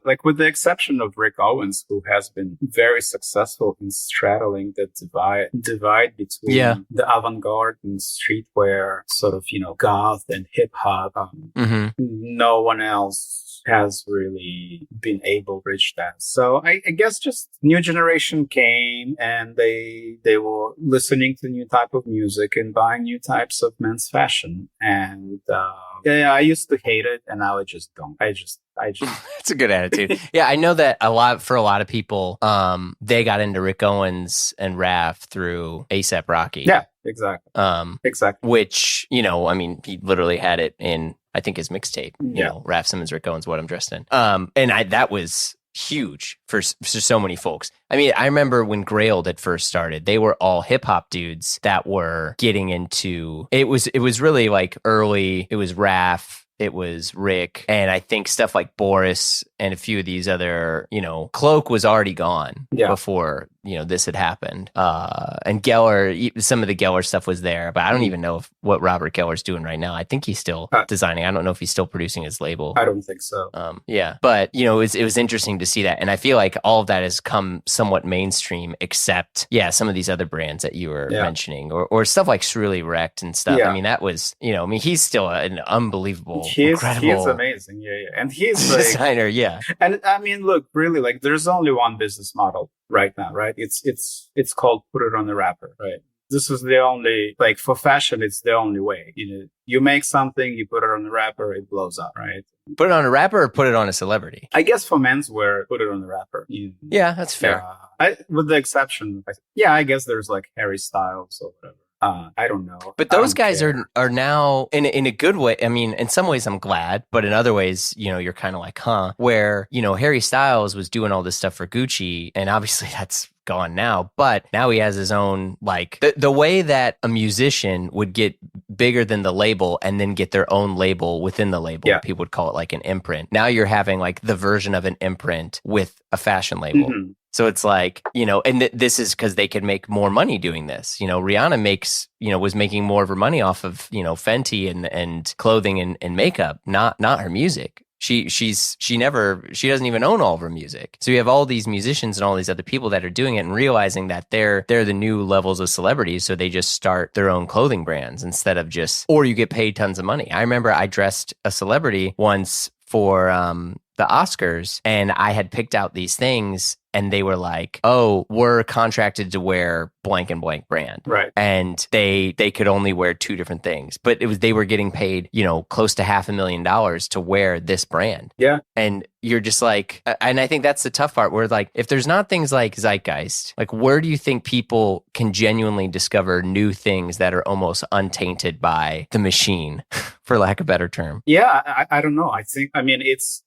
like, with the exception of Rick Owens, who has been very successful in straddling the divide between the avant-garde and streetwear, sort of, goth and hip hop. No one else has really been able to reach that. So I guess just new generation came and they were listening to new type of music and buying new types of men's fashion. And I used to hate it, and now I just don't. I just It's a good attitude. Yeah, I know that for a lot of people, they got into Rick Owens and Raph through A$AP Rocky. Yeah, exactly. Exactly. Which, I mean, he literally had it in, I think, his mixtape. Raph Simmons, Rick Owens, What I'm Dressed In. And that was huge for so many folks. I mean, I remember when Grailed had first started, they were all hip hop dudes that were getting into it. Was really like early. It was Raph. It was Rick, and I think stuff like Boris and a few of these other, Cloak was already gone before, this had happened. And Geller, some of the Geller stuff was there, but I don't even know what Robert Geller's doing right now. I think he's still designing. I don't know if he's still producing his label. I don't think so. But, it was interesting to see that. And I feel like all of that has come somewhat mainstream, except, some of these other brands that you were mentioning, or stuff like Shrilly Wrecked and stuff. I mean, that was, he's still an unbelievable, incredible. He's amazing. Yeah. And he's like, designer. Yeah. And I mean, look, really, like, there's only one business model right now, right? It's called put it on the wrapper, right? This is the only, like, for fashion, it's the only way. You make something, you put it on the wrapper, it blows up, right? Put it on a wrapper or put it on a celebrity? I guess for menswear, put it on the wrapper. Yeah, that's fair. With the exception, I guess there's like Harry Styles or whatever. I don't know. But those guys are now in a good way. I mean, in some ways I'm glad, but in other ways, you're kind of like, where, Harry Styles was doing all this stuff for Gucci, and obviously that's gone now, but now he has his own, like, the way that a musician would get bigger than the label and then get their own label within the label. People would call it like an imprint. Now you're having like the version of an imprint with a fashion label. So it's like, and this is because they could make more money doing this. Rihanna was making more of her money off of, Fenty and clothing and makeup, not her music. She doesn't even own all of her music. So you have all these musicians and all these other people that are doing it and realizing that they're the new levels of celebrities. So they just start their own clothing brands instead of or you get paid tons of money. I remember I dressed a celebrity once for the Oscars, and I had picked out these things, and they were like, "Oh, we're contracted to wear blank and blank brand," right? And they could only wear two different things, but they were getting paid, close to $500,000 to wear this brand. Yeah, and you're just like, and I think that's the tough part. Where like, if there's not things like Zeitgeist, like, where do you think people can genuinely discover new things that are almost untainted by the machine, for lack of a better term? Yeah, I don't know. I mean, it's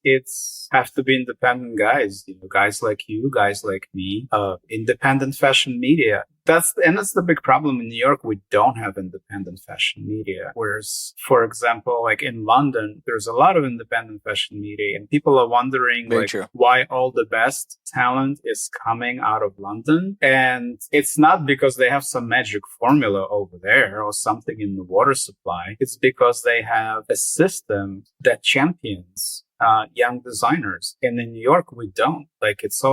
have to be independent guys, guys like you, guys like me, independent fashion media. That's the big problem in New York. We don't have independent fashion media. Whereas, for example, like in London, there's a lot of independent fashion media, and people are wondering why all the best talent is coming out of London. And it's not because they have some magic formula over there or something in the water supply. It's because they have a system that champions young designers. And in New York, we don't. Like it's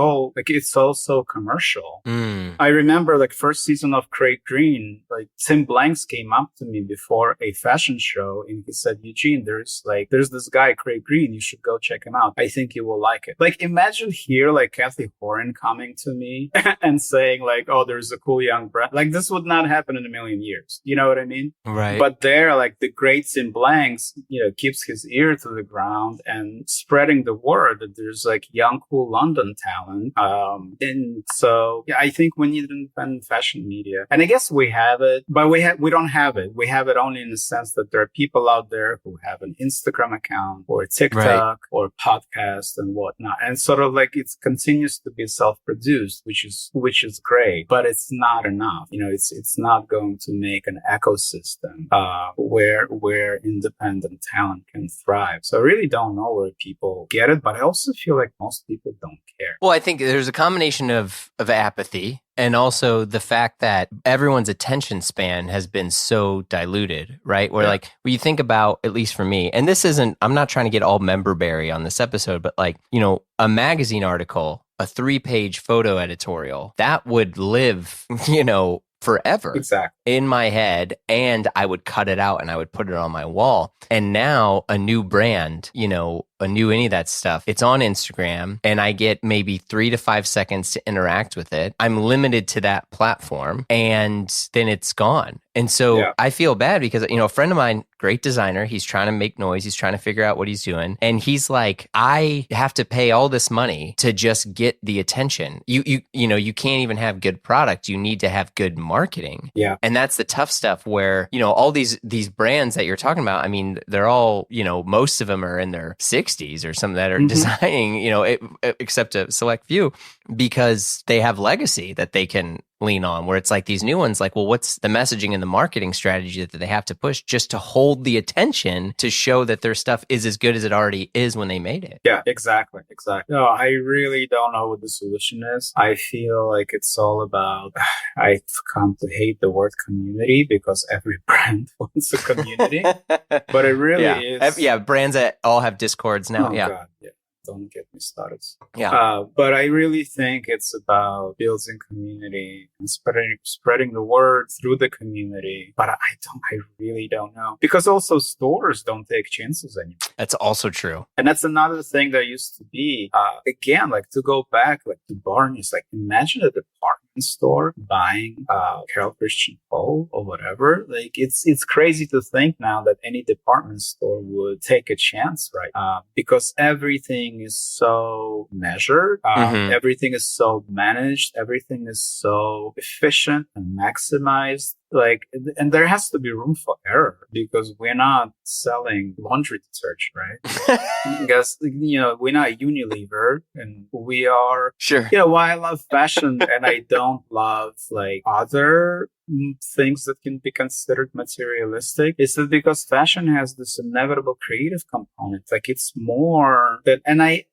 all so commercial. I remember like first season of Craig Green, like Tim Blanks came up to me before a fashion show and he said, Eugene, there's this guy, Craig Green, you should go check him out. I think you will like it. Like imagine here, like Kathy Horan coming to me and saying like, oh, there's a cool young brand. Like this would not happen in a million years. You know what I mean? Right. But there, like the great Tim Blanks, keeps his ear to the ground and spreading the word that there's like young, cool London talent. And so yeah, I think we need independent fashion media. And I guess we have it, but we don't have it. We have it only in the sense that there are people out there who have an Instagram account or TikTok or podcast and whatnot. And sort of like it continues to be self-produced, which is great, but it's not enough. It's not going to make an ecosystem where independent talent can thrive. So I really don't know where people get it, but I also feel like most people don't care. Well, I think there's a combination of apathy and also the fact that everyone's attention span has been so diluted, right? Where like when you think about, at least for me, and this isn't, I'm not trying to get all member-berry on this episode, but like, a magazine article, a 3-page photo editorial, that would live, forever in my head, and I would cut it out and I would put it on my wall. And now a new brand, a new any of that stuff, it's on Instagram and I get maybe 3 to 5 seconds to interact with it. I'm limited to that platform and then it's gone. And so I feel bad because, a friend of mine, great designer, he's trying to make noise. He's trying to figure out what he's doing. And he's like, I have to pay all this money to just get the attention. You can't even have good product. You need to have good marketing. Yeah. And that's the tough stuff where, all these brands that you're talking about, I mean, they're all, most of them are in their 60s or some that are designing, except a select few, because they have legacy that they can lean on, where it's like these new ones, like, well, what's the messaging and the marketing strategy that they have to push just to hold the attention to show that their stuff is as good as it already is when they made it? Yeah, exactly. No, I really don't know what the solution is. I feel like it's all about, I've come to hate the word community because every brand wants a community, but it really is. Yeah, brands that all have Discords now. Oh, yeah. God, yeah. Don't get me started. Yeah. But I really think it's about building community and spreading the word through the community. But I really don't know, because also stores don't take chances anymore. That's also true. And that's another thing that used to be, again, like to go back, like to Barney's, like imagine a department store buying Carol Christian Cole or whatever. Like it's crazy to think now that any department store would take a chance, right? Because everything is so measured, everything is so managed, everything is so efficient and maximized. Like, and there has to be room for error because we're not selling laundry detergent, right? Because, we're not Unilever and we are, why I love fashion and I don't love like other things that can be considered materialistic is that because fashion has this inevitable creative component. Like it's more that, and I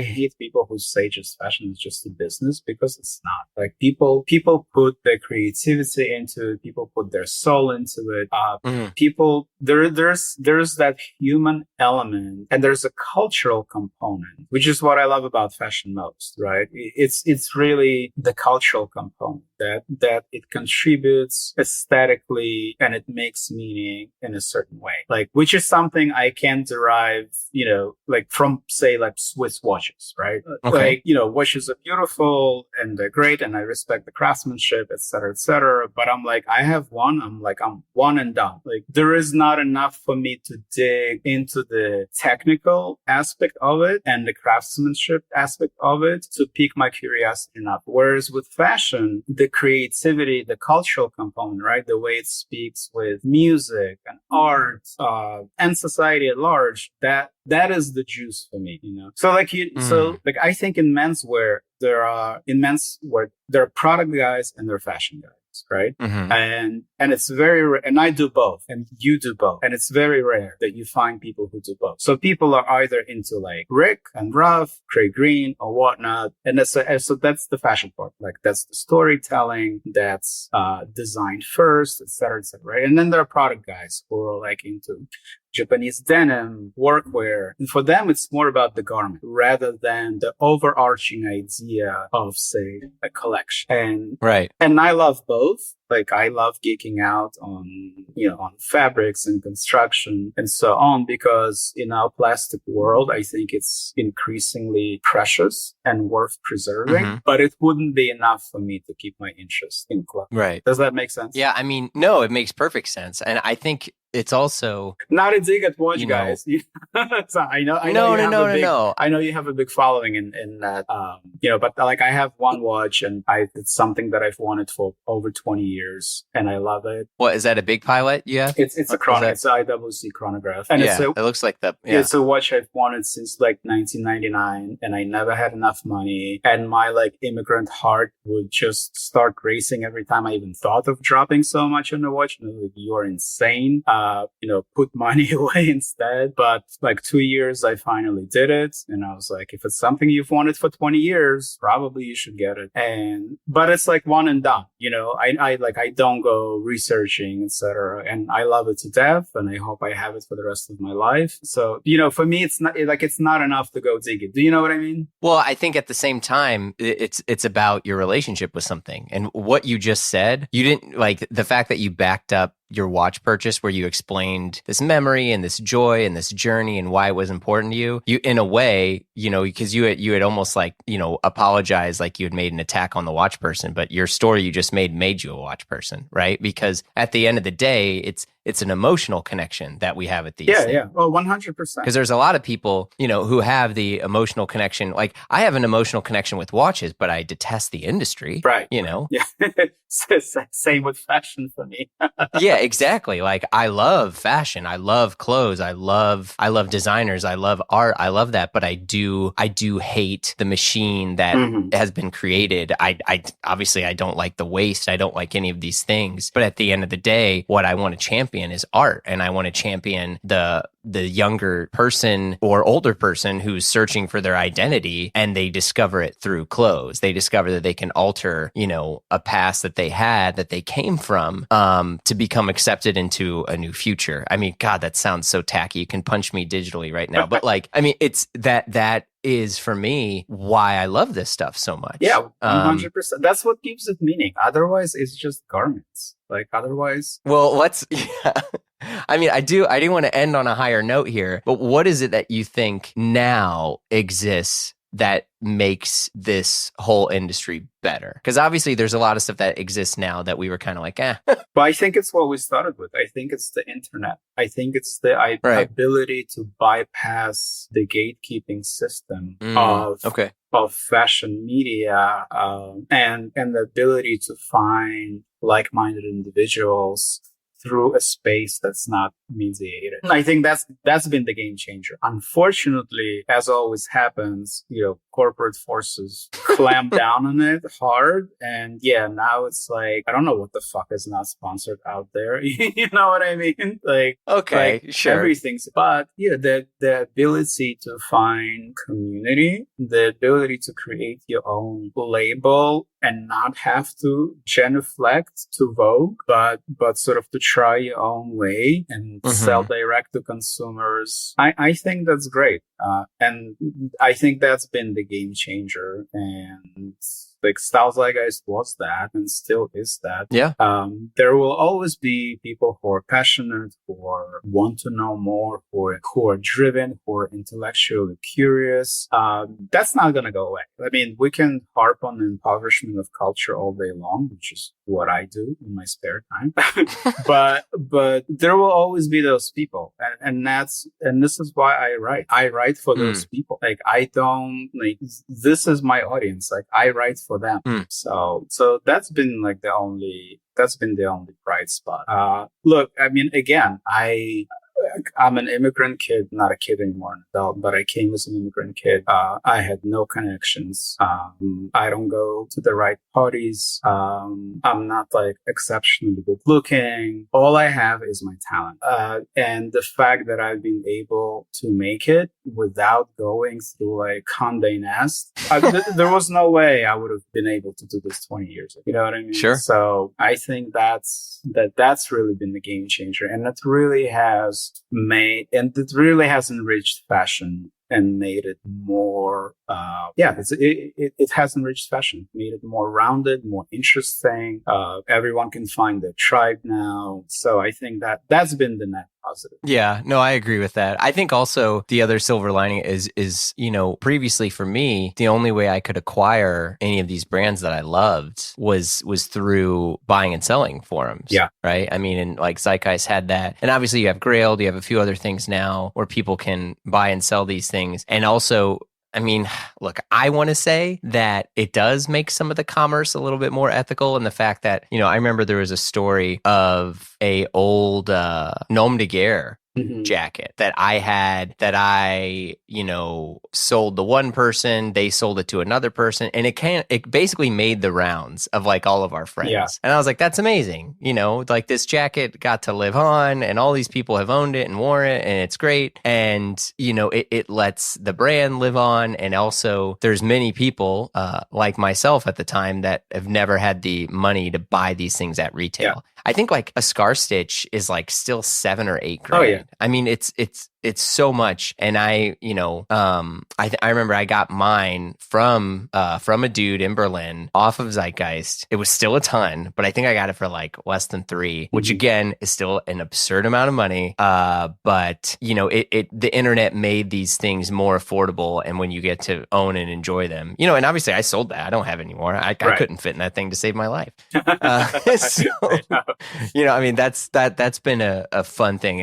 hate people who say just fashion is just a business, because it's not. Like people put their creativity into it, people put their soul into it. People, there's that human element and there's a cultural component, which is what I love about fashion most, right? It's really the cultural component that it contributes aesthetically and it makes meaning in a certain way, like, which is something I can derive, like from, say, like Swiss watches, right? Okay. Like, watches are beautiful and they're great and I respect the craftsmanship, et cetera, but I'm like, I have one, I'm one and done. Like there is not enough for me to dig into the technical aspect of it and the craftsmanship aspect of it to pique my curiosity enough. Whereas with fashion, the creativity, the cultural component, right? The way it speaks with music and art, and society at large, that is the juice for me, So like I think in menswear, there are product guys and there are fashion guys. Right. And it's very rare. And I do both and you do both. And it's very rare that you find people who do both. So people are either into like Rick and Ruff, Craig Green or whatnot. And so that's the fashion part. Like that's the storytelling, that's design first, et cetera, right? And then there are product guys who are like into Japanese denim, workwear. And for them, it's more about the garment rather than the overarching idea of, say, a collection. And I love both. Like, I love geeking out on, on fabrics and construction and so on, because in our plastic world, I think it's increasingly precious and worth preserving, but it wouldn't be enough for me to keep my interest in clothes. Right. Does that make sense? Yeah. I mean, no, it makes perfect sense. And I think it's also not a dig at watch guys. So I know you have a big following in that, but like I have one watch and it's something that I've wanted for over 20 years and I love it. What is that, a big pilot? Yeah. It's a chronograph. It's an IWC chronograph. And it looks like that. Yeah. It's a watch I've wanted since like 1999 and I never had enough money. And my like immigrant heart would just start racing every time I even thought of dropping so much on the watch. And I was like, you're insane. Put money away instead. But like 2 years, I finally did it. And I was like, if it's something you've wanted for 20 years, probably you should get it. But it's like one and done, I don't go researching, etc. And I love it to death. And I hope I have it for the rest of my life. So, for me, it's not enough to go dig it. Do you know what I mean? Well, I think at the same time, it's about your relationship with something. And what you just said, you didn't like the fact that you backed up your watch purchase where you explained this memory and this joy and this journey and why it was important to you. You, in a way, because you had almost like, apologized like you had made an attack on the watch person, but your story you just made you a watch person, right? Because at the end of the day, it's an emotional connection that we have at these things. Yeah. Well, 100%. Because there's a lot of people, who have the emotional connection. Like I have an emotional connection with watches, but I detest the industry. Right. Yeah. Same with fashion for me. Yeah, exactly. Like I love fashion. I love clothes. I love designers. I love art. I love that. But I do hate the machine that has been created. I obviously I don't like the waste. I don't like any of these things. But at the end of the day, what I want to champion is art. And I want to champion the younger person or older person who's searching for their identity and they discover it through clothes. They discover that they can alter, a past that they had, that they came from, to become accepted into a new future. I mean, God, that sounds so tacky. You can punch me digitally right now. But like, I mean, it's that is for me why I love this stuff so much. Yeah, 100%. That's what gives it meaning. Otherwise, it's just garments. Like otherwise. Well, yeah. I mean, I do want to end on a higher note here, but what is it that you think now exists that makes this whole industry better? Because obviously there's a lot of stuff that exists now that we were kind of like, But I think it's what we started with. I think it's the internet. I think it's the ability to bypass the gatekeeping system of fashion media, and the ability to find like-minded individuals through a space that's not mediated. I think that's been the game changer. Unfortunately, as always happens, corporate forces clamp down on it hard. And now it's like, I don't know what the fuck is not sponsored out there. You know what I mean? Like, okay, sure. Everything's, but the ability to find community, the ability to create your own label and not have to genuflect to Vogue, but sort of to try your own way and sell direct to consumers. I think that's great. And I think that's been the game changer. And like Style Zeitgeist was that and still is that. Yeah. There will always be people who are passionate, who want to know more, who are driven, who are intellectually curious. That's not going to go away. I mean, we can harp on the impoverishment of culture all day long, which is what I do in my spare time. but there will always be those people. And this is why I write. I write for those people. Like this is my audience. Like I write for them. So that's been like the only bright spot. Look, I mean, again, I'm an immigrant kid, not a kid anymore, an adult, but I came as an immigrant kid. I had no connections. I don't go to the right parties. I'm not like exceptionally good looking. All I have is my talent. And the fact that I've been able to make it without going through like Condé Nast, there was no way I would have been able to do this 20 years ago. You know what I mean? Sure. So I think that's really been the game changer. And it really has just made, and it really has enriched fashion and made it more, it has enriched fashion, made it more rounded, more interesting. Everyone can find their tribe now. So I think that's been the net positive. Yeah, no, I agree with that. I think also the other silver lining is, you know, previously for me, the only way I could acquire any of these brands that I loved was through buying and selling forums. Yeah. Right. I mean, and like Zeitgeist had that. And obviously you have Grailed, you have a few other things now where people can buy and sell these things. And also, I mean, look, I want to say that it does make some of the commerce a little bit more ethical in the fact that, you know, I remember there was a story of a old Nom de Guerre jacket that I had that I, you know, sold to one person, they sold it to another person, and it basically made the rounds of like all of our friends. Yeah. And I was like, that's amazing. You know, like this jacket got to live on and all these people have owned it and wore it and it's great. And, you know, it lets the brand live on. And also there's many people like myself at the time that have never had the money to buy these things at retail. Yeah. I think like a scar stitch is like still $7 or $8 grand. Oh, yeah. I mean, it's so much. And I, you know, I remember I got mine from a dude in Berlin off of Zeitgeist. It was still a ton, but I think I got it for like less than 3, which again is still an absurd amount of money. But you know, the internet made these things more affordable. And when you get to own and enjoy them, you know, and obviously I sold that. I don't have it anymore. I couldn't fit in that thing to save my life. So, you know, I mean, that's been a fun thing.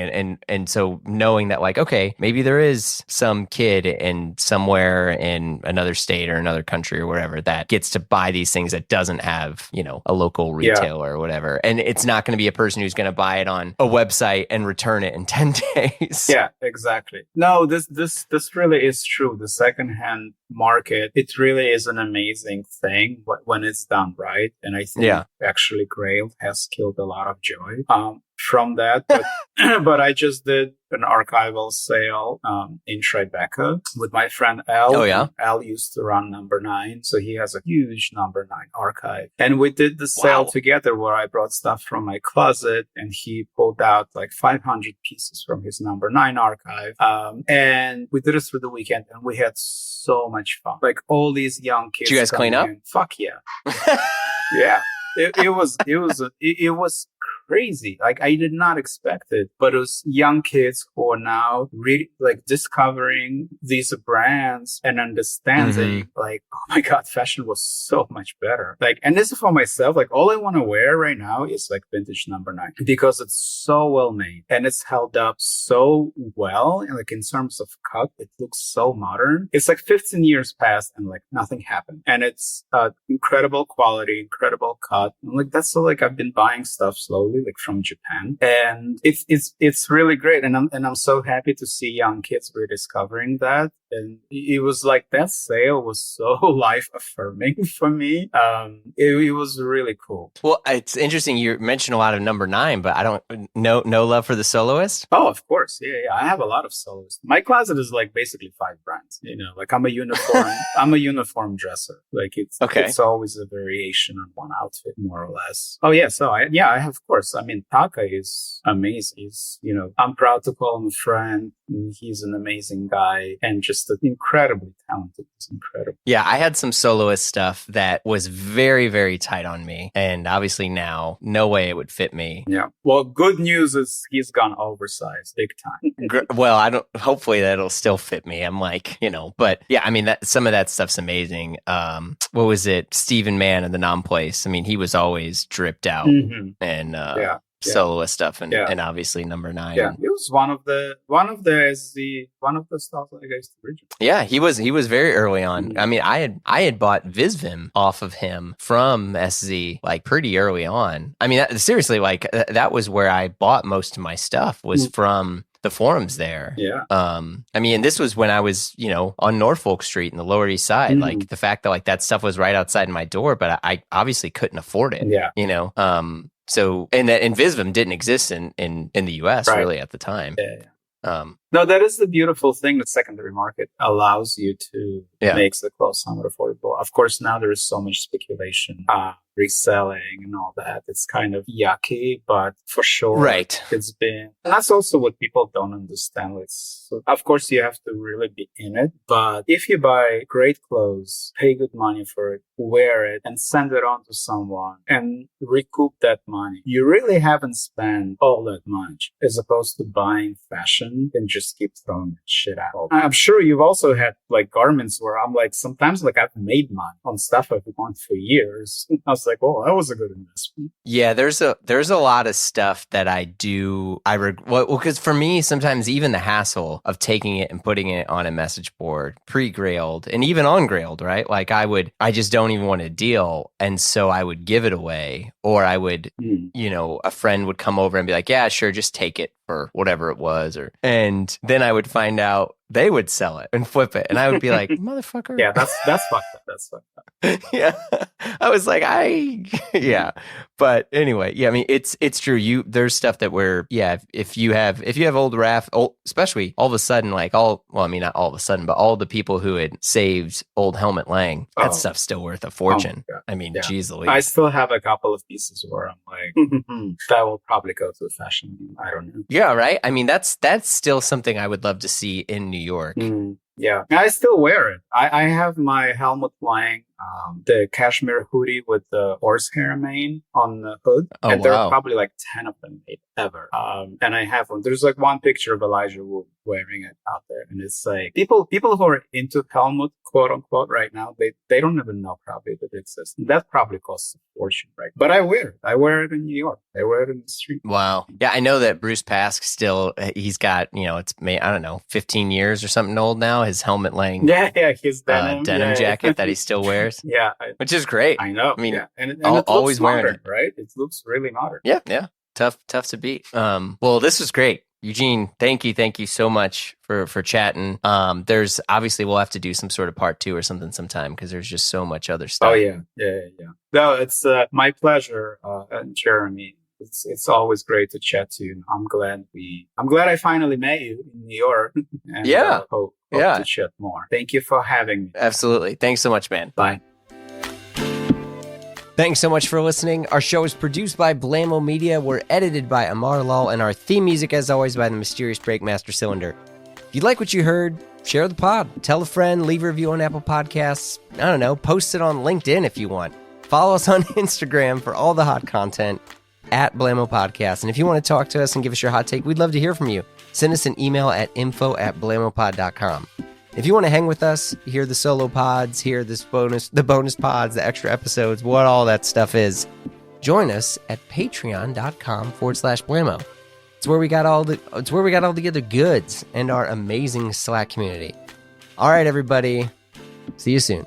And so knowing that like, okay, maybe there is some kid in somewhere in another state or another country or wherever that gets to buy these things that doesn't have, you know, a local retailer or whatever. And it's not going to be a person who's going to buy it on a website and return it in 10 days. Yeah, exactly. No, this really is true. The secondhand market, it really is an amazing thing when it's done right. And I think actually Grail has killed a lot of joy from that. But, but I just did an archival sale in Tribeca with my friend Al. Oh, yeah? Al used to run Number 9, so he has a huge Number 9 archive. And we did the sale together where I brought stuff from my closet and he pulled out like 500 pieces from his Number 9 archive. And we did it through the weekend and we had so much fun. Like all these young kids. Did you guys clean up? Fuck yeah. Yeah. It was crazy. Like I did not expect it, but it was young kids who are now really like discovering these brands and understanding like, oh my God, fashion was so much better. Like, and this is for myself. Like all I want to wear right now is like vintage Number 9 because it's so well made and it's held up so well. And like in terms of cut, it looks so modern. It's like 15 years passed and like nothing happened. And it's incredible quality, incredible cut. And like that's so like I've been buying stuff slowly, like from Japan, and it's really great. And I'm so happy to see young kids rediscovering that. And it was like that sale was so life affirming for me. It was really cool. Well, it's interesting. You mentioned a lot of Number 9, but I don't no love for the soloist. Oh, of course. Yeah. I have a lot of soloists. My closet is like basically 5 brands, you know, like I'm a uniform dresser. Like it's always a variation on one outfit more or less. Oh yeah. So I have, of course. I mean, Taka is amazing. He's, you know, I'm proud to call him a friend. He's an amazing guy and just incredibly talented. It's incredible. Yeah, I had some soloist stuff that was very, very tight on me. And obviously now, no way it would fit me. Yeah. Well, good news is he's gone oversized big time. Well, hopefully that'll still fit me. I'm like, you know, but yeah, I mean, some of that stuff's amazing. What was it? Stephen Mann in the Nom Place. I mean, he was always dripped out and, soloist stuff and obviously Number 9. Yeah, it was one of the stuff that I guess original. Yeah, he was very early on. I mean, I had bought Visvim off of him from SZ like pretty early on. I mean, seriously, like that was where I bought most of my stuff was from the forums there. Yeah. I mean, this was when I was, you know, on Norfolk Street in the Lower East Side. Like the fact that like that stuff was right outside my door, but I obviously couldn't afford it. Yeah. You know. So and Visvim didn't exist in the US really at the time. Yeah. No, that is the beautiful thing. The secondary market allows you to make the clothes somewhat affordable. Of course, now there is so much speculation, reselling and all that. It's kind of yucky, but for sure, it's been. And that's also what people don't understand. Of course, you have to really be in it. But if you buy great clothes, pay good money for it, wear it, and send it on to someone and recoup that money, you really haven't spent all that much, as opposed to buying fashion and just keep throwing that shit out. I'm sure you've also had like garments where I'm like, sometimes like I've made money on stuff I've worn for years. I was like, oh, that was a good investment. Yeah, there's a lot of stuff that I do. Because for me, sometimes even the hassle of taking it and putting it on a message board, pre-grailed and even ungrailed, right? Like I just don't even want a deal. And so I would give it away, or I would, a friend would come over and be like, yeah, sure, just take it for whatever it was. And then I would find out they would sell it and flip it. And I would be like, motherfucker. Yeah, that's fucked up. That's fucked up. Yeah. I was like, yeah. But anyway, yeah, I mean, it's true. There's stuff that if you have old especially all of a sudden, like not all of a sudden, but all the people who had saved old Helmut Lang, that stuff's still worth a fortune. I mean, geez Louise. I still have a couple of pieces where I'm like, that will probably go to a fashion. I don't know. Yeah, right. I mean, that's still something I would love to see in New York. Yeah, I still wear it. I have my Helmut Lang, the cashmere hoodie with the horsehair mane on the hood. And there are probably like 10 of them made ever. And I have one. There's like one picture of Elijah Wood wearing it out there. And it's like people who are into Helmut, quote unquote, right now, they don't even know probably that it exists. That probably costs a fortune, right? But I wear it. I wear it in New York. I wear it in the street. Wow. Yeah, I know that Bruce Pask still, he's got, it's, I don't know, 15 years or something old now, his Helmut Lang. Yeah, his denim jacket that he still wears. Yeah. Which is great. I know. I mean, and it looks always modern, wearing it. Right? It looks really modern. Yeah. Tough to beat. Well, this was great. Eugene, thank you so much for chatting. There's obviously we'll have to do some sort of part 2 or something sometime, because there's just so much other stuff. Oh yeah. No, it's my pleasure, Jeremy. It's always great to chat to you. I'm glad I finally met you in New York. And, hope to chat more. Thank you for having me. Absolutely. Thanks so much, man. Bye. Thanks so much for listening. Our show is produced by Blamo Media. We're edited by Amar Lal, and our theme music, as always, by the mysterious Breakmaster Cylinder. If you like what you heard, share the pod. Tell a friend, leave a review on Apple Podcasts. I don't know, post it on LinkedIn if you want. Follow us on Instagram for all the hot content at Blamo Podcast. And if you want to talk to us and give us your hot take, we'd love to hear from you. Send us an email at info@blamopod.com. If you want to hang with us, hear the solo pods, hear the bonus pods, the extra episodes, what all that stuff is, join us at patreon.com/Blamo. It's where we got all the other goods and our amazing Slack community. All right, everybody. See you soon.